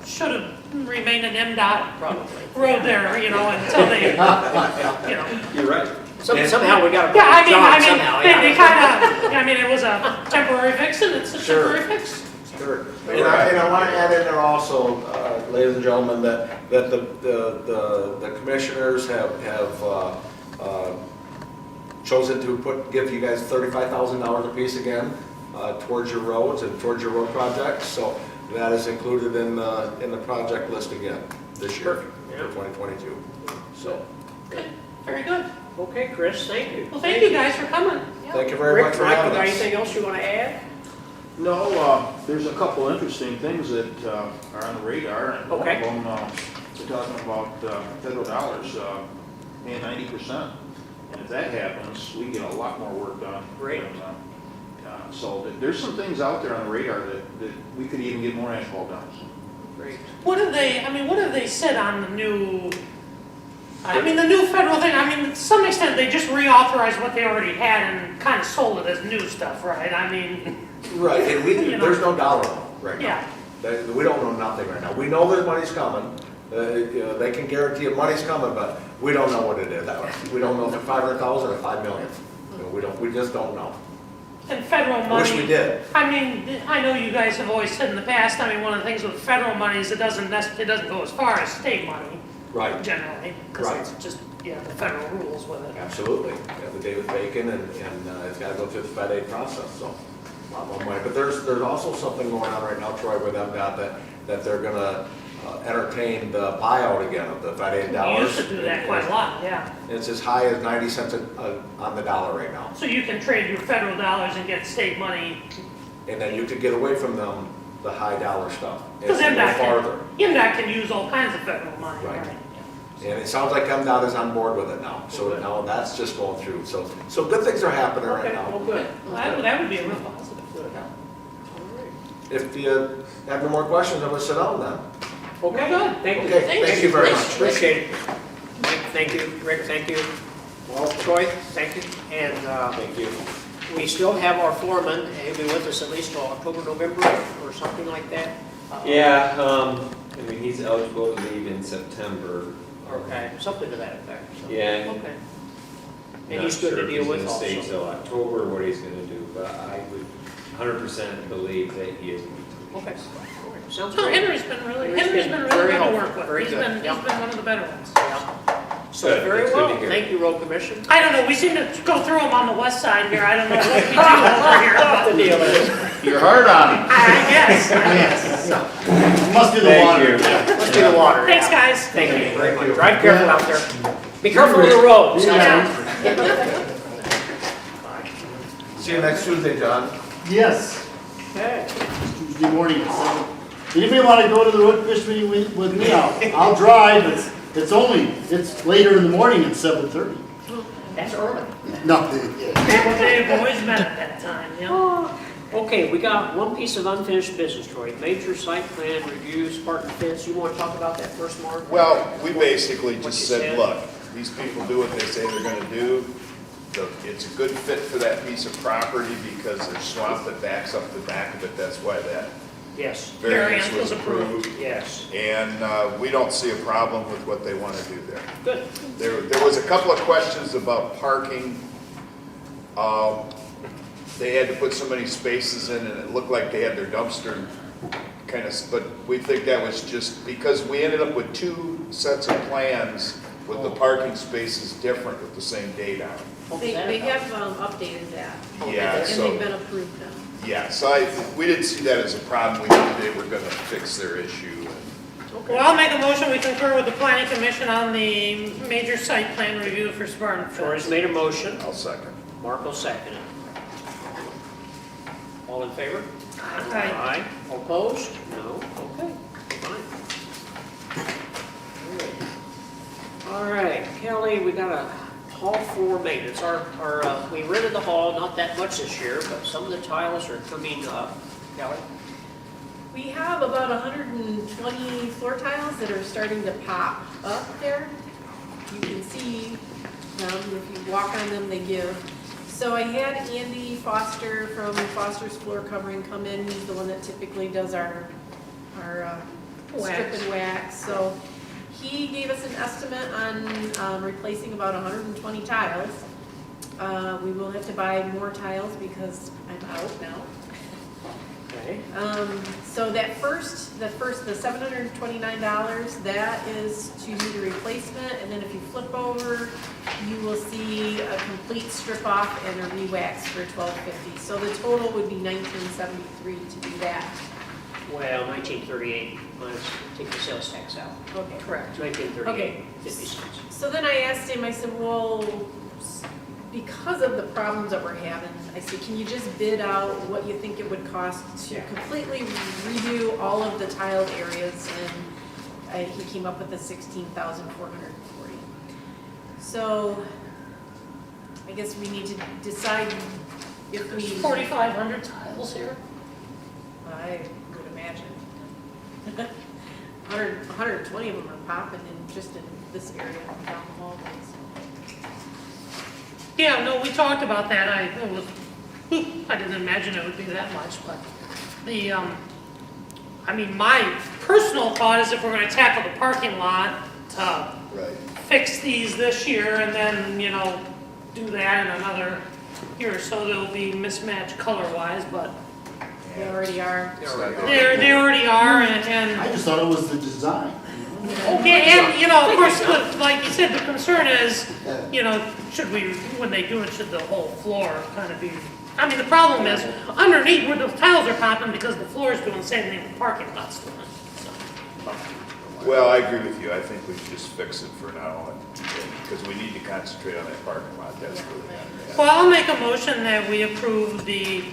should have remained an MDOT Probably. road there, you know, until they, you know. You're right. Somehow we got to Yeah, John somehow, they yeah. kind of, I mean, it was a temporary fix and it's a Sure. temporary fix. Sure. And I want to add in there also, ladies and gentlemen, that the commissioners have chosen to give you guys $35,000 apiece again towards your roads and towards your road projects. So that is included in the project list again this year Yeah. for 2022. So Okay, very good. Okay, Chris, thank you. Well, thank you guys for coming. thank you very much Rick, for Mike, you having got us. anything else you want to add? No, there's a couple interesting things that are on the radar, and one Okay. of them, we're talking about federal dollars paying 90%. And if that happens, we get a lot more work done. Great. And, so there's some things out there on the radar that we could even get more asphalt done. Great. What have they said on the new, the new federal thing? I mean, to some extent, they just reauthorized what they already had and kind of sold it as new stuff, right? I mean, Right, and there's no dollar right now. yeah. We don't know nothing right now. We know that money's coming. They can guarantee that money's coming, but we don't know what it is. We don't know if it's 500,000 or 5 million. We just don't know. And federal I money. wish we did. I mean, I know you guys have always said in the past, I mean, one of the things with federal money is it doesn't go as far as state money Right, generally. Because Right. it's just, the federal rules with it. absolutely. Yeah, the David Bacon, and it's got to go through the Fed aid process, so. A lot more money. But there's also something going on right now, Troy, with MDOT that they're going to entertain the buyout again of the Fed aid We dollars. used to do that quite a lot, yeah. It's as high as 90 cents on the dollar right now. So you can trade your federal dollars and get state money. And then you could get away from them, the high dollar stuff. Because And go farther. MDOT can use all kinds of federal money, Right. right? And it sounds like MDOT is on board with it now. So Good. now that's just going through. So good things are happening right Okay, now. well, good. Well, that would be a real positive. Good. Yeah. All right. If you have no more questions, I'm going to sit down then. Okay, Good. thank you. Okay, thank you very much. Appreciate it. Mike, thank you. Rick, thank you. Well, Troy, thank you. And Thank you. we still have our foreman. He'll be with us at least till October, November, or something like that. Yeah, I mean, he's eligible to leave in September. Okay, something to that effect. So, Yeah. Okay. And Not he's good sure to if deal with He's gonna stay also. till October, what he's gonna do, but I would 100% believe that he is going to. Okay. All right. Sounds So great. Henry's been really Very good to helpful. work with. Very He's good. been Yeah. one of the better ones. Yeah. So Good. very That's good well. to hear. Thank you, Road Commission. I don't know, we seem to go through them on the west side here. I don't know what we do over here. The but deal is, You're hard on him. I guess. Must be the Thank water. you. must be the water. Thanks, yeah. guys. Thank you very much. Drive careful out there. Be careful of the roads. Yeah. See you next Tuesday, John. Yes, Okay. Tuesday morning at 7. Anybody want to go to the road commission meeting with me? I'll drive. It's later in the morning at 7:30. That's early. No, Well, they've always met at that time, yeah. Okay, we got one piece of unfinished business, Troy. Major site plan review, Spartan Fence. You want to talk about that first, Mark? Well, we basically What just you said, said. look, these people do what they say they're gonna do. It's a good fit for that piece of property because there's swamp that backs up the back of it. That's why that Yes. variance was approved. Yes. And we don't see a problem with what they want to do there. Good. There was a couple of questions about parking. They had to put so many spaces in, and it looked like they had their dumpster kind of, but we think that was just because we ended up with two sets of plans with the parking spaces different with the same date on it. They have updated that. Yeah, And so- they've been approved now. Yeah, so we didn't see that as a problem. We knew they were going to fix their issue. Well, I'll make a motion, we concur with the planning commission on the major site plan review for Spartan Troy's Fence. made a motion. I'll second. Mark will second it. All in favor? Aye. Opposed? No? Okay, fine. All right, Kelly, we got a hall floor maintenance. We rented the hall, not that much this year, but some of the tiles are coming up. Kelly? We have about 120 floor tiles that are starting to pop up there. You can see them, if you walk on them, they give. So I had Andy Foster from Foster's Floor Covering come in. He's the one that typically does our strip and wax. So he gave us an estimate on replacing about 120 tiles. We will have to buy more tiles because I'm out now. Okay. So the $729, that is to do the replacement, and then if you flip over, you will see a complete strip off and a re-wax for $12.50. So the total would be $19.73 to do that. Well, 1938, minus, take the sales tax out. Okay. Correct. 1938, Okay. 50 cents. So then I asked him, I said, well, because of the problems that we're having, I said, can you just bid out what you think it would cost to Yeah. completely redo all of the tiled areas? And he came up with the $16,440. So I guess we need to decide if we. There's 4,500 tiles here. I would imagine. 120 of them are popping in just in this area down the hallways. Yeah, no, we talked about that. I didn't imagine it would be that much, but my personal thought is if we're gonna tackle the parking lot to Right. fix these this year and then, do that in another year or so, they'll be mismatched color-wise, but They already are. they already are, and I just thought it was the design. okay, and, of course, like you said, the concern is, should we, when they do it, should the whole floor kind of be, the problem is, underneath where the tiles are popping, because the floor is doing the same thing the parking lot's doing. So, Well, I agree with you. I think we should just fix it for now, because we need to concentrate on that parking lot. That's really not. well, I'll make a motion that we approve the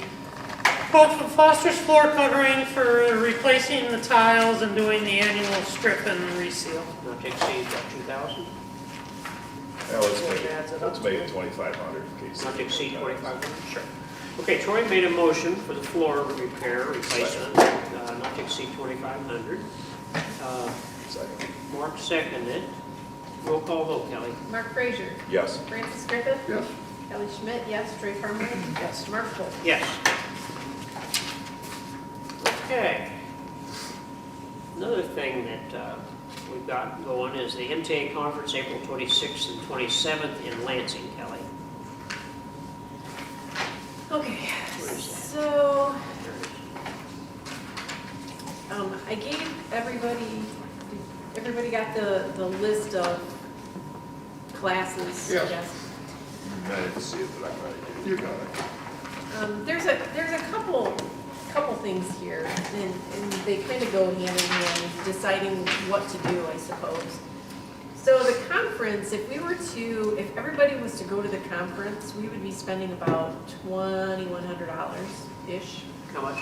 quote from Foster's floor covering for replacing the tiles and doing the annual strip and reseal. Not to exceed, what, 2,000? Now, let's make it 2,500 in case. Not to exceed 2,500? Sure. Okay, Troy made a motion for the floor repair, replacement, not to exceed 2,500. Second. Mark seconded. Roll call vote, Kelly. Mark Frazier. Yes. Francis Griffith. Yes. Kelly Schmidt, yes. Troy Farmer. Yes. Mark Cole. Yes. Okay. Another thing that we've got going is the MTA conference, April 26th and 27th in Lansing, Kelly. Okay, Where is that? so There it is. I gave everybody got the list of classes, I Yes. guess. I didn't see it, but I got it. You got it. There's a couple things here, and they kind of go hand in hand, deciding what to do, I suppose. So the conference, if everybody was to go to the conference, we would be spending about $2,100-ish. How much?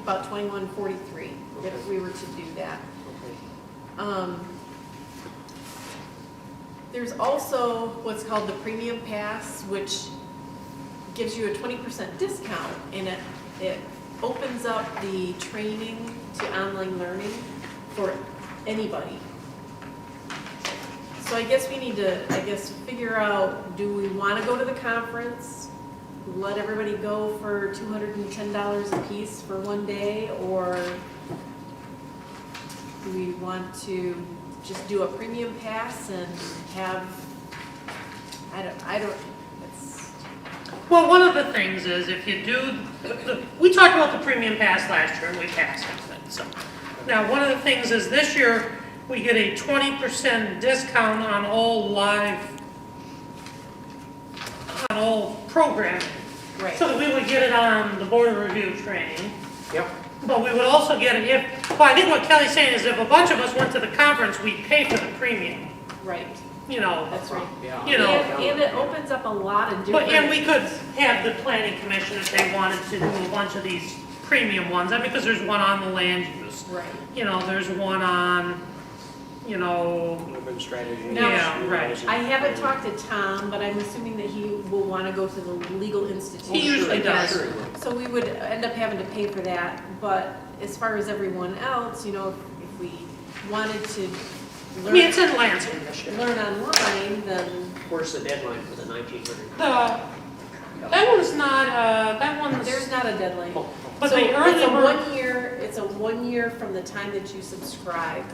About $2,143 if we were to do that. Okay. There's also what's called the premium pass, which gives you a 20% discount, and it opens up the training to online learning for anybody. So I guess we need to, figure out, do we want to go to the conference, let everybody go for $210 a piece for one day, or do we want to just do a premium pass and have, it's, Well, one of the things is if you do, we talked about the premium pass last year and we passed it. So now one of the things is this year we get a 20% discount on all programming. right. So that we would get it on the board review training. Yep. But we would also get it I think what Kelly's saying is if a bunch of us went to the conference, we'd pay for the premium, Right, that's right. Yeah. And it opens up a lot of different. And we could have the planning commission if they wanted to do a bunch of these premium ones, because there's one on the land use. Right. There's one on, Urban strategy. Now, Yeah, right. I haven't talked to Tom, but I'm assuming that he will want to go to the legal institute. He usually does. Sure he will. So we would end up having to pay for that, but as far as everyone else, if we wanted to it's in Lansing this year. learn online, then Where's the deadline for the 1900? That one's not, that one's, there's not a deadline. Oh, but So the early bird, it's a 1 year from the time that you subscribe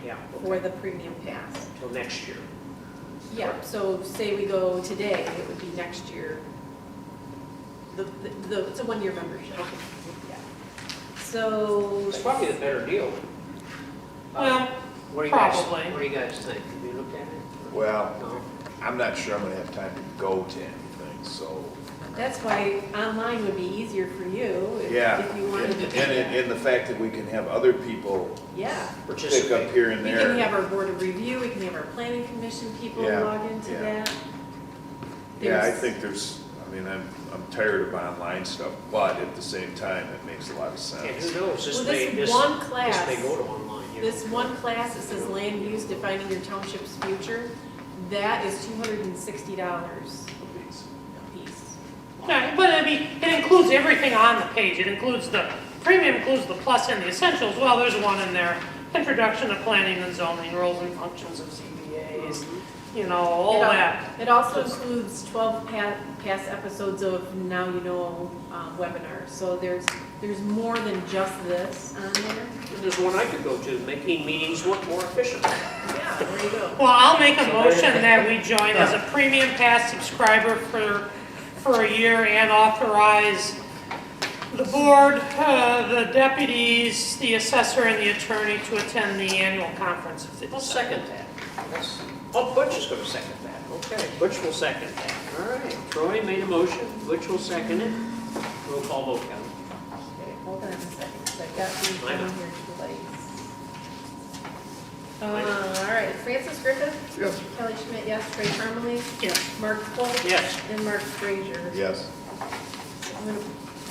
yeah, for the premium pass. till next year. Yeah, so say we go today, it would be next year. It's a one-year membership. Yeah. So. It's probably the better deal. Well, What do you guys, probably. what do you guys think? Have you looked at it? Well, No? I'm not sure I'm gonna have time to go to anything, so, That's why online would be easier for you yeah. if you wanted to. And the fact that we can have other people Yeah. pick up here and We there. can have our board of review, we can have our planning commission people Yeah, log into yeah. that. Yeah, I There's- think I'm tired of online stuff, but at the same time, it makes a lot of And sense. who knows, Well, this one class- This may go to online. you know. This one class, it says land use defining your township's future, that is $260 a piece. Yeah, but I mean, it includes everything on the page. It includes the, premium includes the plus and the essentials. Well, there's one in there. Introduction to planning and zoning, roles and functions of CBAs, you know, all that. It also includes 12 past episodes of Now You Know webinars. So there's more than just this on there. There's one I could go to, making meetings more efficient. Yeah, there you go. Well, I'll make a motion that we join as a premium pass subscriber for a year and authorize the board, the deputies, the assessor, and the attorney to attend the annual conference if they I'll decide. second that. Butch is gonna second that. Okay, Butch will second that. All right, Troy made a motion, Butch will second it. Roll call vote, Kelly. Okay, hold on a second, 'cause I've got these I know. down here twice. All right, Francis Griffith. Yes. Kelly Schmidt, yes. Trey Parmalee. Yes. Mark Foltz. Yes. And Mark Frazier. Yes. I'm gonna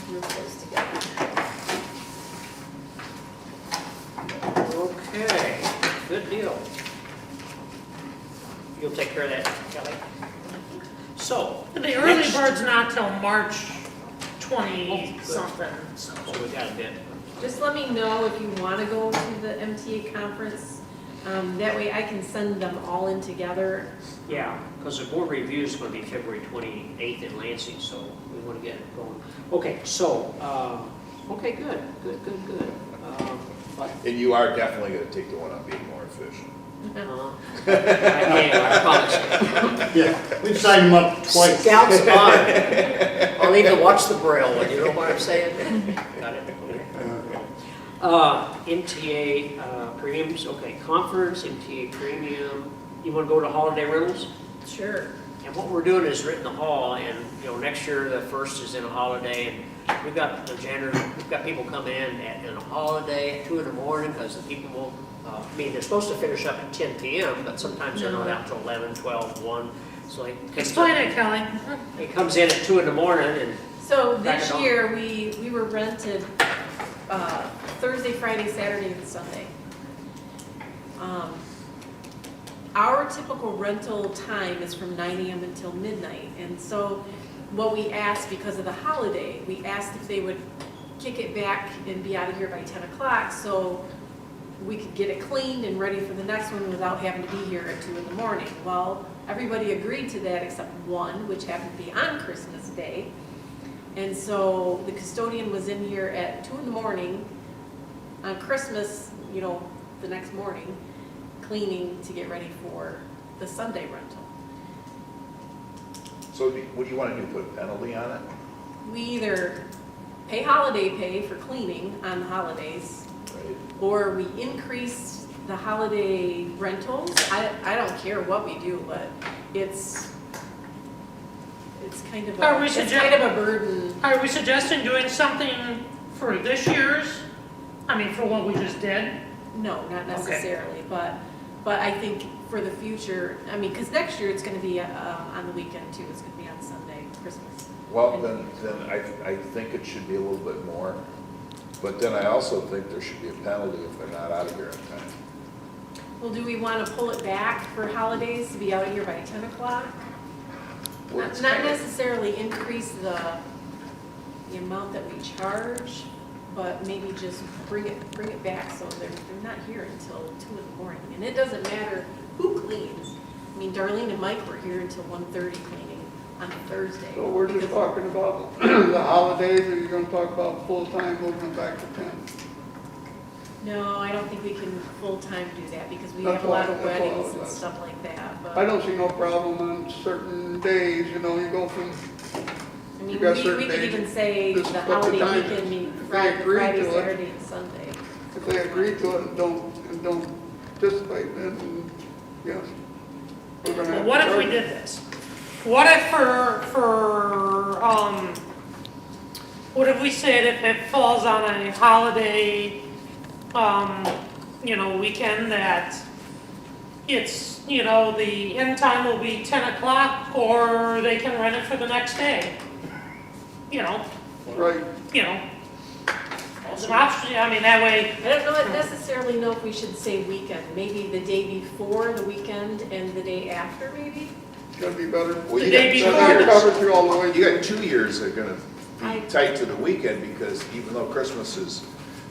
group those together. Okay, good deal. You'll take care of that, Kelly? So. The early next- bird's not till March 20-something, so. So we got a bit. Just let me know if you want to go to the MTA conference. That way I can send them all in together. Yeah, because the board review is going to be February 28th in Lansing, so we want to get it going. Okay, so, okay, good. But, And you are definitely gonna take the one on being more efficient. I promise. Yeah, we've signed them up twice. Scout's fine. I'll even watch the Braille one, you know what I'm saying? Got it, okay. MTA premiums, okay, conference, MTA premium. You want to go to holiday rentals? Sure. And what we're doing is rent in the hall, and, you know, next year, the first is in a holiday, and we've got the janitors, we've got people come in a holiday at 2 in the morning, because the people will, they're supposed to finish up at 10 PM, but sometimes they're not out till 11, 12, 1, so they. Explain it, Kelly. It comes in at 2 in the morning, and So Back this it on. year, we were rented Thursday, Friday, Saturday, and Sunday. Our typical rental time is from 9 AM until midnight. And so what we asked, because of the holiday, we asked if they would kick it back and be out of here by 10 o'clock so we could get it cleaned and ready for the next one without having to be here at 2 in the morning. Well, everybody agreed to that except one, which happened to be on Christmas Day. And so the custodian was in here at 2 in the morning on Christmas, you know, the next morning, cleaning to get ready for the Sunday rental. So what do you wanna do, put a penalty on it? We either pay holiday pay for cleaning on the holidays, Right. or we increase the holiday rentals. I don't care what we do, but it's kind of Are we it's kind of a burden. Are we suggesting doing something for this year's? I mean, for what we just did? No, not necessarily, but I think for the future, I mean, because next year it's going to be on the weekend too. It's going to be on Sunday, Christmas. Well, then I think it should be a little bit more, but then I also think there should be a penalty if they're not out of here in time. Well, do we want to pull it back for holidays to be out of here by 10 o'clock? Well, it's Not kinda- necessarily increase the amount that we charge, but maybe just bring it back so they're not here until 2 in the morning. And it doesn't matter who cleans. I mean, Darlene and Mike were here until 1:30 cleaning on Thursday. So we're just because- talking about the holidays, or you're gonna talk about full-time moving it back to 10? No, I don't think we can full-time do that because we That's have a lot of why- that's why I weddings was and asking. stuff like that, but. I don't see no problem on certain days, you know, you go from, I mean, You got we certain could days, even say this is the what the holiday time is. weekend, meaning If they Friday, agree Friday, to it. Saturday, and Sunday. if they agree to it and don't participate, then, yes. We're gonna Well, have what to if we charge did this? What if what if we said if it falls on a holiday, weekend that it's, the end time will be 10 o'clock or they can rent it for the next day? Right, As an option, I mean, that way, I don't necessarily know if we should say weekend, maybe the day before the weekend and the day after, maybe? gotta be better. Well, The you day got before. Then two that covers years. you all the way. You got 2 years that are gonna I- be tight to the weekend, because even though Christmas is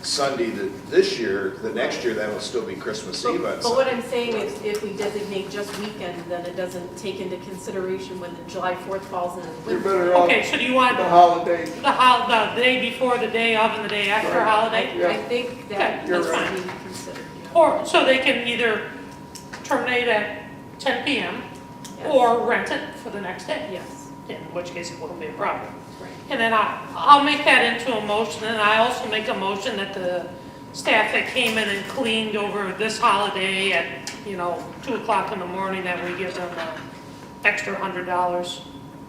Sunday this year, the next year, that'll still be Christmas Eve on But what Sunday. I'm saying is if we designate just weekend, then it doesn't take into consideration when the July 4th falls in You're winter. better off okay, so do you want the the holiday. day before, the day of, and the day after Right. holiday? Yeah. I think that You're needs to right. be considered, yeah. Or, so they can either terminate at 10 PM Yes. or rent it for the next day, Yes, in which case it wouldn't be a problem. right. And then I'll make that into a motion, and I also make a motion that the staff that came in and cleaned over this holiday at, 2 o'clock in the morning, that we give them an extra $100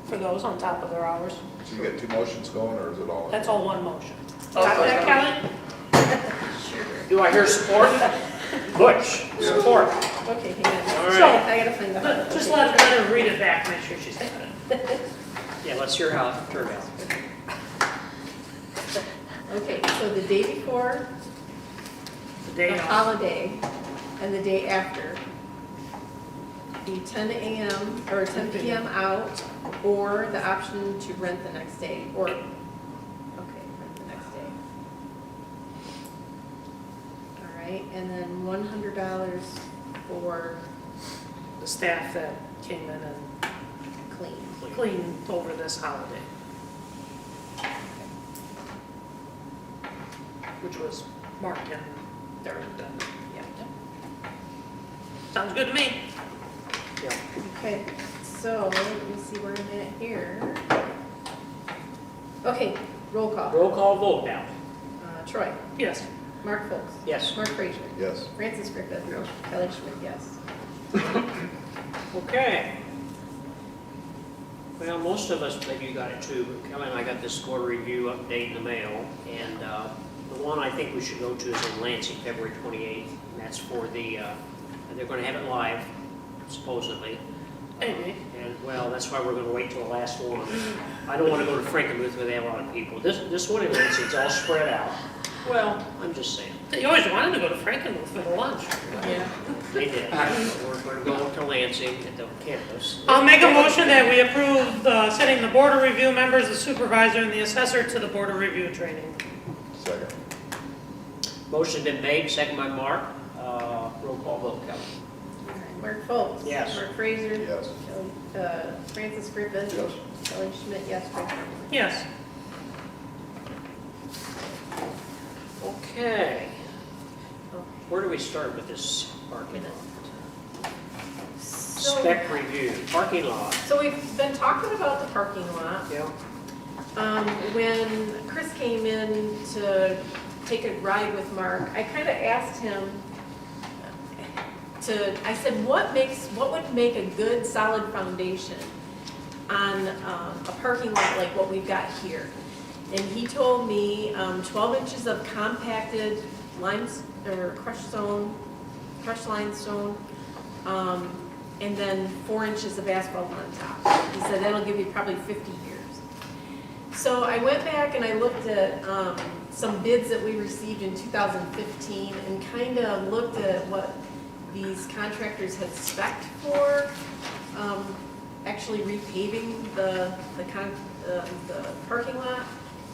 for those on top of their hours. So you got 2 motions going, or is it all? That's all one motion. Got that, Kelly? Do I hear support? Butch, support. Okay, hang on. All So- right. I gotta find the. Just let her read it back, make sure she's got it. Yeah, let's hear how it turned out. Okay, so the day before The day the of. holiday and the day after, the 10 a.m. or 10 p.m. out, or the option to rent the next day, or, okay, rent the next day. All right, and then $100 for The staff that came in and clean. cleaned over this holiday. Which was marked in their, Yeah. sounds good to me. Yeah. Okay, so let me see where I'm at here. Okay, roll call. Roll call vote now. Troy, Yes. Mark Folks, Yes. Mark Frazier, Yes. Francis Griffith, Yes. Kelly Schmidt, yes. Okay. Well, most of us, maybe you got it too, but Kelly and I got this board review update in the mail, and the one I think we should go to is in Lansing, February 28th, and that's for the, they're gonna have it live, supposedly. Maybe. And, well, that's why we're gonna wait till the last one. I don't wanna go to Frankenmuth where they have a lot of people. This one in Lansing's all spread out. Well, I'm just saying, You always wanted to go to Frankenmuth for the lunch. Yeah. they did. We're gonna go to Lansing at the campus. I'll make a motion that we approve setting the board of review members, the supervisor, and the assessor to the board of review training. Second. Motion Motion been made, second by Mark. Roll call vote, Kelly. Mark Foltz. Yes. Mark Frazier. Yes. Francis Griffith. Yes. Kelly Schmidt, yes. Craig Hartman. Yes. Okay. Where do we start with this parking lot? So- Spec review, parking lot. So we've been talking about the parking lot. Yeah. When Chris came in to take a ride with Mark, I kind of asked him I said, what would make a good solid foundation on a parking lot like what we've got here? And he told me 12 inches of compacted crushed limestone, and then 4 inches of asphalt on top. He said that'll give you probably 50 years. So I went back and I looked at some bids that we received in 2015 and kind of looked at what these contractors had spec'd for actually repaving the parking lot.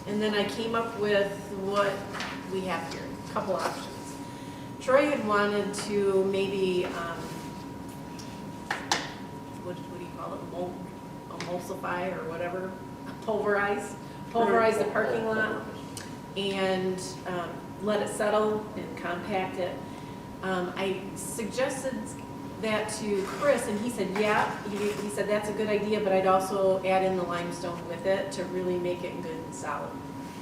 And then I came up with what we have here, a couple options. Troy had wanted to maybe, what do you call it, emulsify or whatever, pulverize the parking lot and let it settle and compact it. I suggested that to Chris, and he said, yeah, he said that's a good idea, but I'd also add in the limestone with it to really make it good and solid.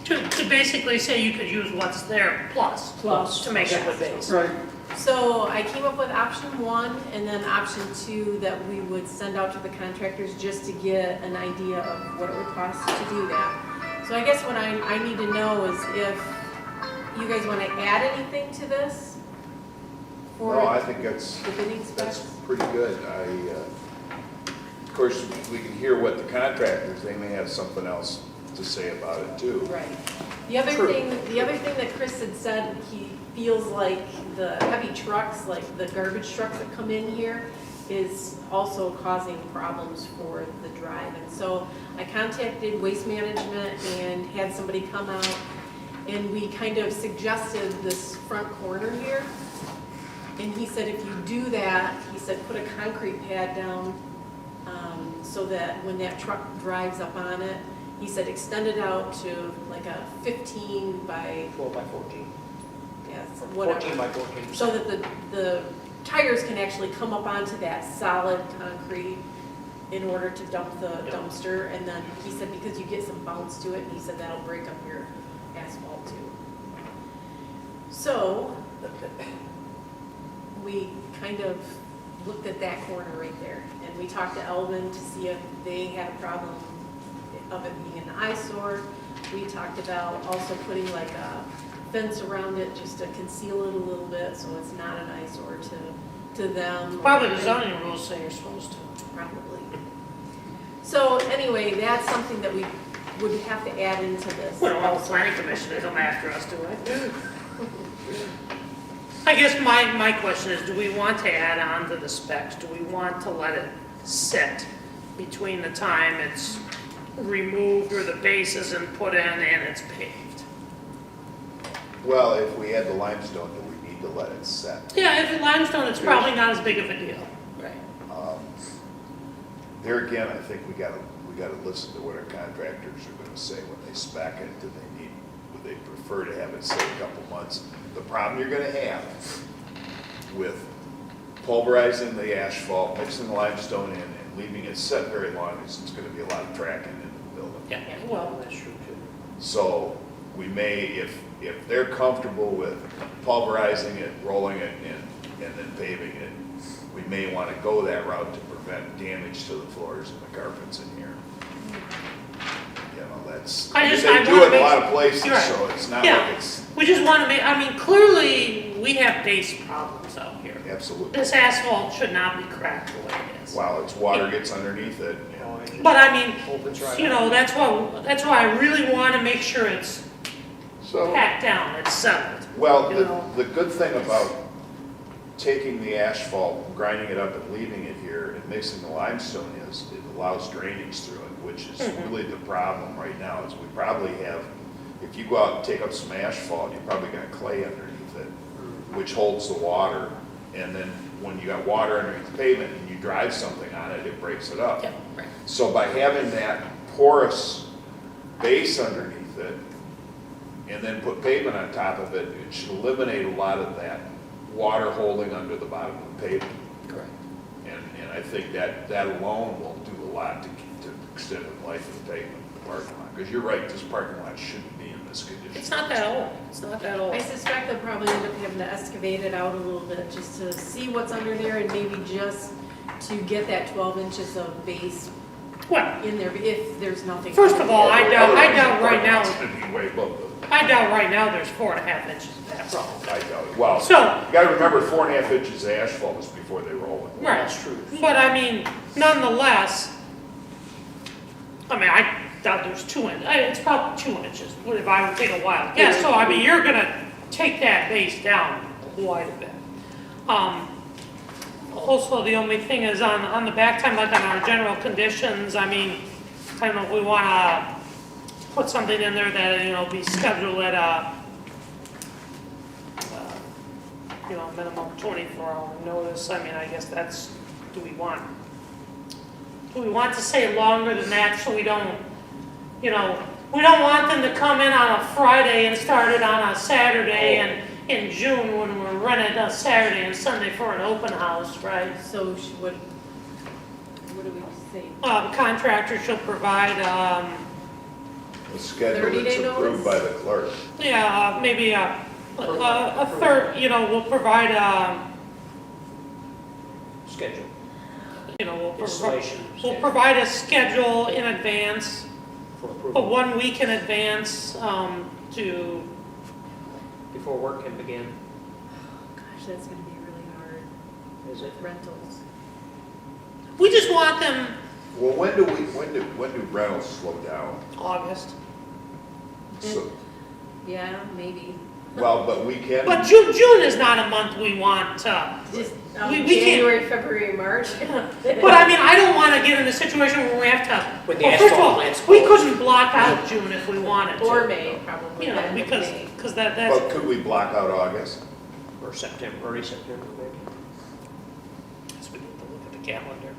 To basically say you could use what's there plus to make it a base. Right. So I came up with option 1 and then option 2 that we would send out to the contractors just to get an idea of what it would cost to do that. So I guess what I need to know is if you guys want to add anything to this for No, I think that's the bidding specs? pretty good. Of course, we can hear what the contractors, they may have something else to say about it too. Right. The other thing that Chris had said, he feels like the heavy trucks, like the garbage trucks that come in here, is also causing problems for the drive. And so I contacted Waste Management and had somebody come out, and we kind of suggested this front corner here. And he said if you do that, he said put a concrete pad down so that when that truck drives up on it, he said extend it out to like a 15 by 12 by 14. yeah, whatever. 14 by 14. So that the tires can actually come up onto that solid concrete in order to dump the dumpster. And then he said because you get some bounce to it, and he said that'll break up your asphalt too. So we kind of looked at that corner right there, and we talked to Elvin to see if they had a problem of it being an eyesore. We talked about also putting like a fence around it just to conceal it a little bit so it's not an eyesore to them. Probably the zoning rules say you're supposed to. Probably. So anyway, that's something that we would have to add into this. We don't want the planning commission to come after us, do we? I guess my question is, do we want to add on to the specs? Do we want to let it sit between the time it's removed or the base isn't put in and it's paved? Well, if we had the limestone, then we need to let it set. Yeah, if it's limestone, it's probably not as big of a deal. Right. There again, I think we gotta listen to what our contractors are gonna say when they spec it. Would they prefer to have it sit a couple months? The problem you're gonna have with pulverizing the asphalt, mixing the limestone in, and leaving it set very long is it's gonna be a lot of tracking in the building. Yeah, well, that's true too. So we may, if they're comfortable with pulverizing it, rolling it, and then paving it, we may want to go that route to prevent damage to the floors and the carpets in here. You know, that's, I they wanna do it in a make- lot of places, You're right. so it's not Yeah. like it's, We just want to make, I mean, clearly, we have base problems out here. absolutely. This asphalt should not be cracked the way it is. While it's water gets underneath it, and But I mean, Opens right you know, that's why I really want to make sure it's So, packed down, it's settled. well, You know. the good thing about taking the asphalt, grinding it up and leaving it here and mixing the limestone is it allows drainage through it, which is really the problem right now, is we probably have, if you go out and take up some asphalt, you probably got clay underneath it, which holds the water, and then when you got water underneath the pavement and you drive something on it, it breaks it up. Yeah, right. So by having that porous base underneath it, and then put pavement on top of it, it should eliminate a lot of that water holding under the bottom of the pavement. Correct. And I think that alone will do a lot to extend the life of the pavement in the parking lot. Because you're right, this parking lot shouldn't be in this condition. It's not that old, it's not that old. I suspect they'll probably end up having to excavate it out a little bit just to see what's under there and maybe just to get that 12 inches of base Well, in there if there's nothing. first of all, I doubt right now, It's gonna be way above I doubt right now there's 4.5 inches of that problem. I doubt it. Well, So- you gotta remember 4.5 inches of asphalt is before they roll it. Right. That's true. But I mean, nonetheless, I mean, I doubt there's 2 inches, it's probably 2 inches, what if I would take a wild guess, so I mean, you're gonna take that base down quite a bit. Also, the only thing is on the back time, like on our general conditions, I mean, I don't know if we wanna put something in there that, you know, be scheduled at a, you know, minimum 24-hour notice. I mean, I guess that's, do we want to say longer than that so we don't, you know, we don't want them to come in on a Friday and start it on a Saturday and in June when we're rented a Saturday and Sunday for an open house, right? So what do we say? Contractor shall provide, A schedule 30-day that's approved by notice? the clerk. yeah, maybe a third, we'll provide, Schedule, we'll installation. we'll provide a schedule in advance, For approval, 1 week in advance, to, before work can begin, Gosh, that's gonna be really hard. is it? Rentals. we just want them Well, when do rentals slow down? August. So, Yeah, maybe. well, but we can. But June is not a month we want to, Just We can't- January, February, March. but I mean, I don't want to get in a situation where we have to, When the well, first of asphalt all, plant's we closed. couldn't block out June if we wanted to. Or May, probably. You know, end of because, May. that's, But could we block out August? Or September, early September, maybe. so we need to look at the calendar.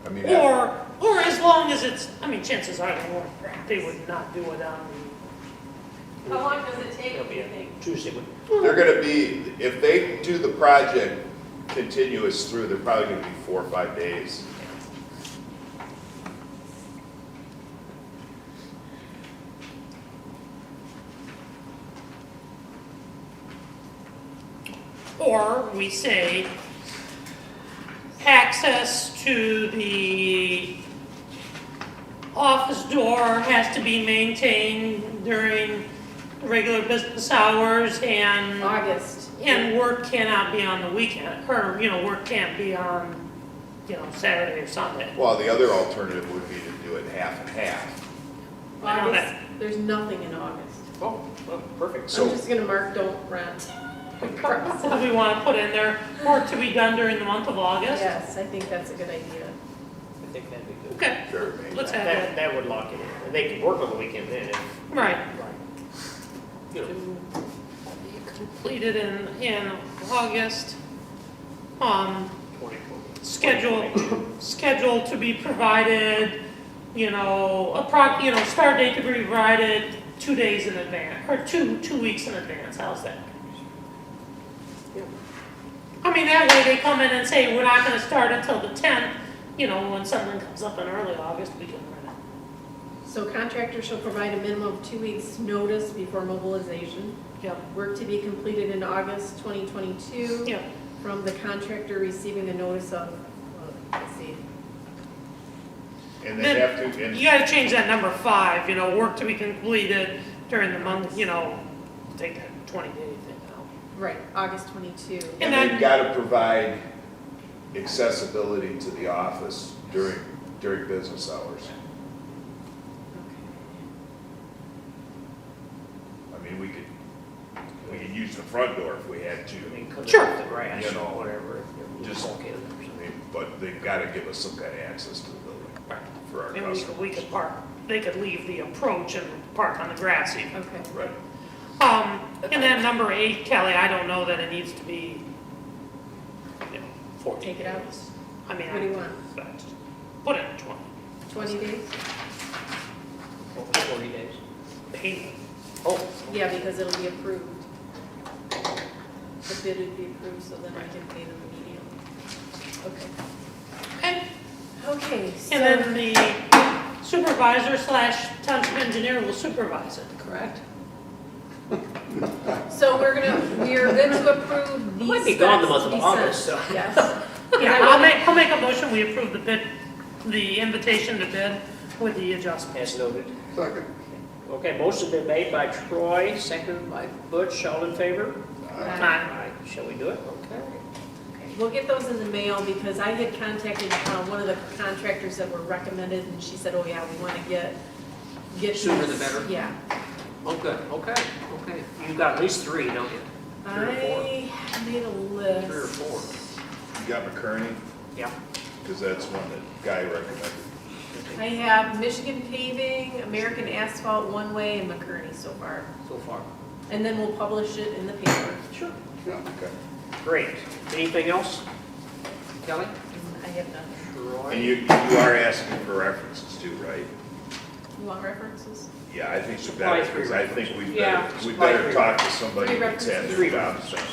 I mean, Or as long as it's, I mean, chances are they would not do it on, How long does it take, It'll do be you a think? Tuesday, would- they're gonna be, if they do the project continuous through, they're probably gonna be 4 or 5 days. or we say access to the office door has to be maintained during regular business hours and August. work cannot be on the weekend, or, work can't be on, Saturday or Sunday. Well, the other alternative would be to do it half and half. I know August, that. there's nothing in August. oh, perfect. I'm So- just gonna mark don't rent. What do we want to put in there? Work to be done during the month of August? Yes, I think that's a good idea. I think that'd be good. Okay, Sure, maybe. let's have That, that. that would lock it in. And they could work on the weekend then if, Right. you know, Completed in August. 2020. Schedule to be provided, start date to be provided 2 days in advance, or 2 weeks in advance, how's that? I mean, that way they come in and say, we're not gonna start until the 10th, when something comes up in early August, we can rent it. So contractor shall provide a minimum of 2 weeks' notice before mobilization. Yep, Work to be completed in August 2022 yep. from the contractor receiving a notice of, let's see, And they have to, and You gotta change that number 5, work to be completed during the month, take that 20-day thing out. right, August 22. And and then- they've gotta provide accessibility to the office during business hours. I mean, we could use the front door if we had to. they cut Sure. off the grass You or know, whatever. just- Walk in or I something. mean, but they've gotta give us some kind of access to the building Right. for our And customers. we could park, they could leave the approach and park on the grass even. Okay. Right. And then number 8, Kelly, I don't know that it needs to be, 14 Take it out. days. I mean, What do you want? but put it at 20. 20 days? 40 days. Payment. Oh, Yeah, because it'll be approved. The bid would be approved, so then I can pay them immediately. Okay. Okay. Okay, so. And then the supervisor / township engineer will supervise it, correct? So we're good to approve these Might be gone the month specs of to be August, sent. so. Yes. Yeah, I'll make a motion, we approve the bid, the invitation to bid with the adjustments. as noted. Second. Okay, motion's been made by Troy, seconded by Butch, all in favor? Aye. Shall we do it? Okay. We'll get those in the mail because I had contacted one of the contractors that were recommended and she said, oh yeah, we want to get Sooner the these." better? Yeah. Oh, good, okay. You've got at least 3, don't you? 3 or 4? I made a list. 3 or 4. You got McCurney, Yeah. because that's one that Guy recommended. I have Michigan Paving, American Asphalt One Way, and McCurney so far. So far. And then we'll publish it in the paper. Sure. Yeah. Okay. Great. Anything else? Kelly? I have none. Roy. And you are asking for references too, right? You want references? Yeah, I think we Supply better, because I think Yeah, we supply better three. talk to somebody Three that's had references. their job done.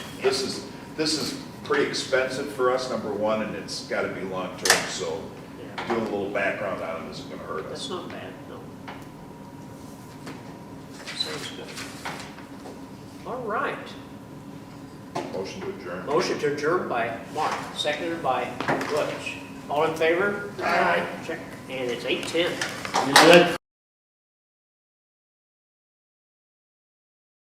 This is pretty expensive for us, number one, and it's gotta be long-term, so Yeah, doing a little background on it isn't gonna hurt that's us. not bad, no. Sounds good. All right. Motion to adjourn. Motion to adjourn by Mark, seconded by Butch. All in favor? Aye. Check, and it's 8:10. You know, that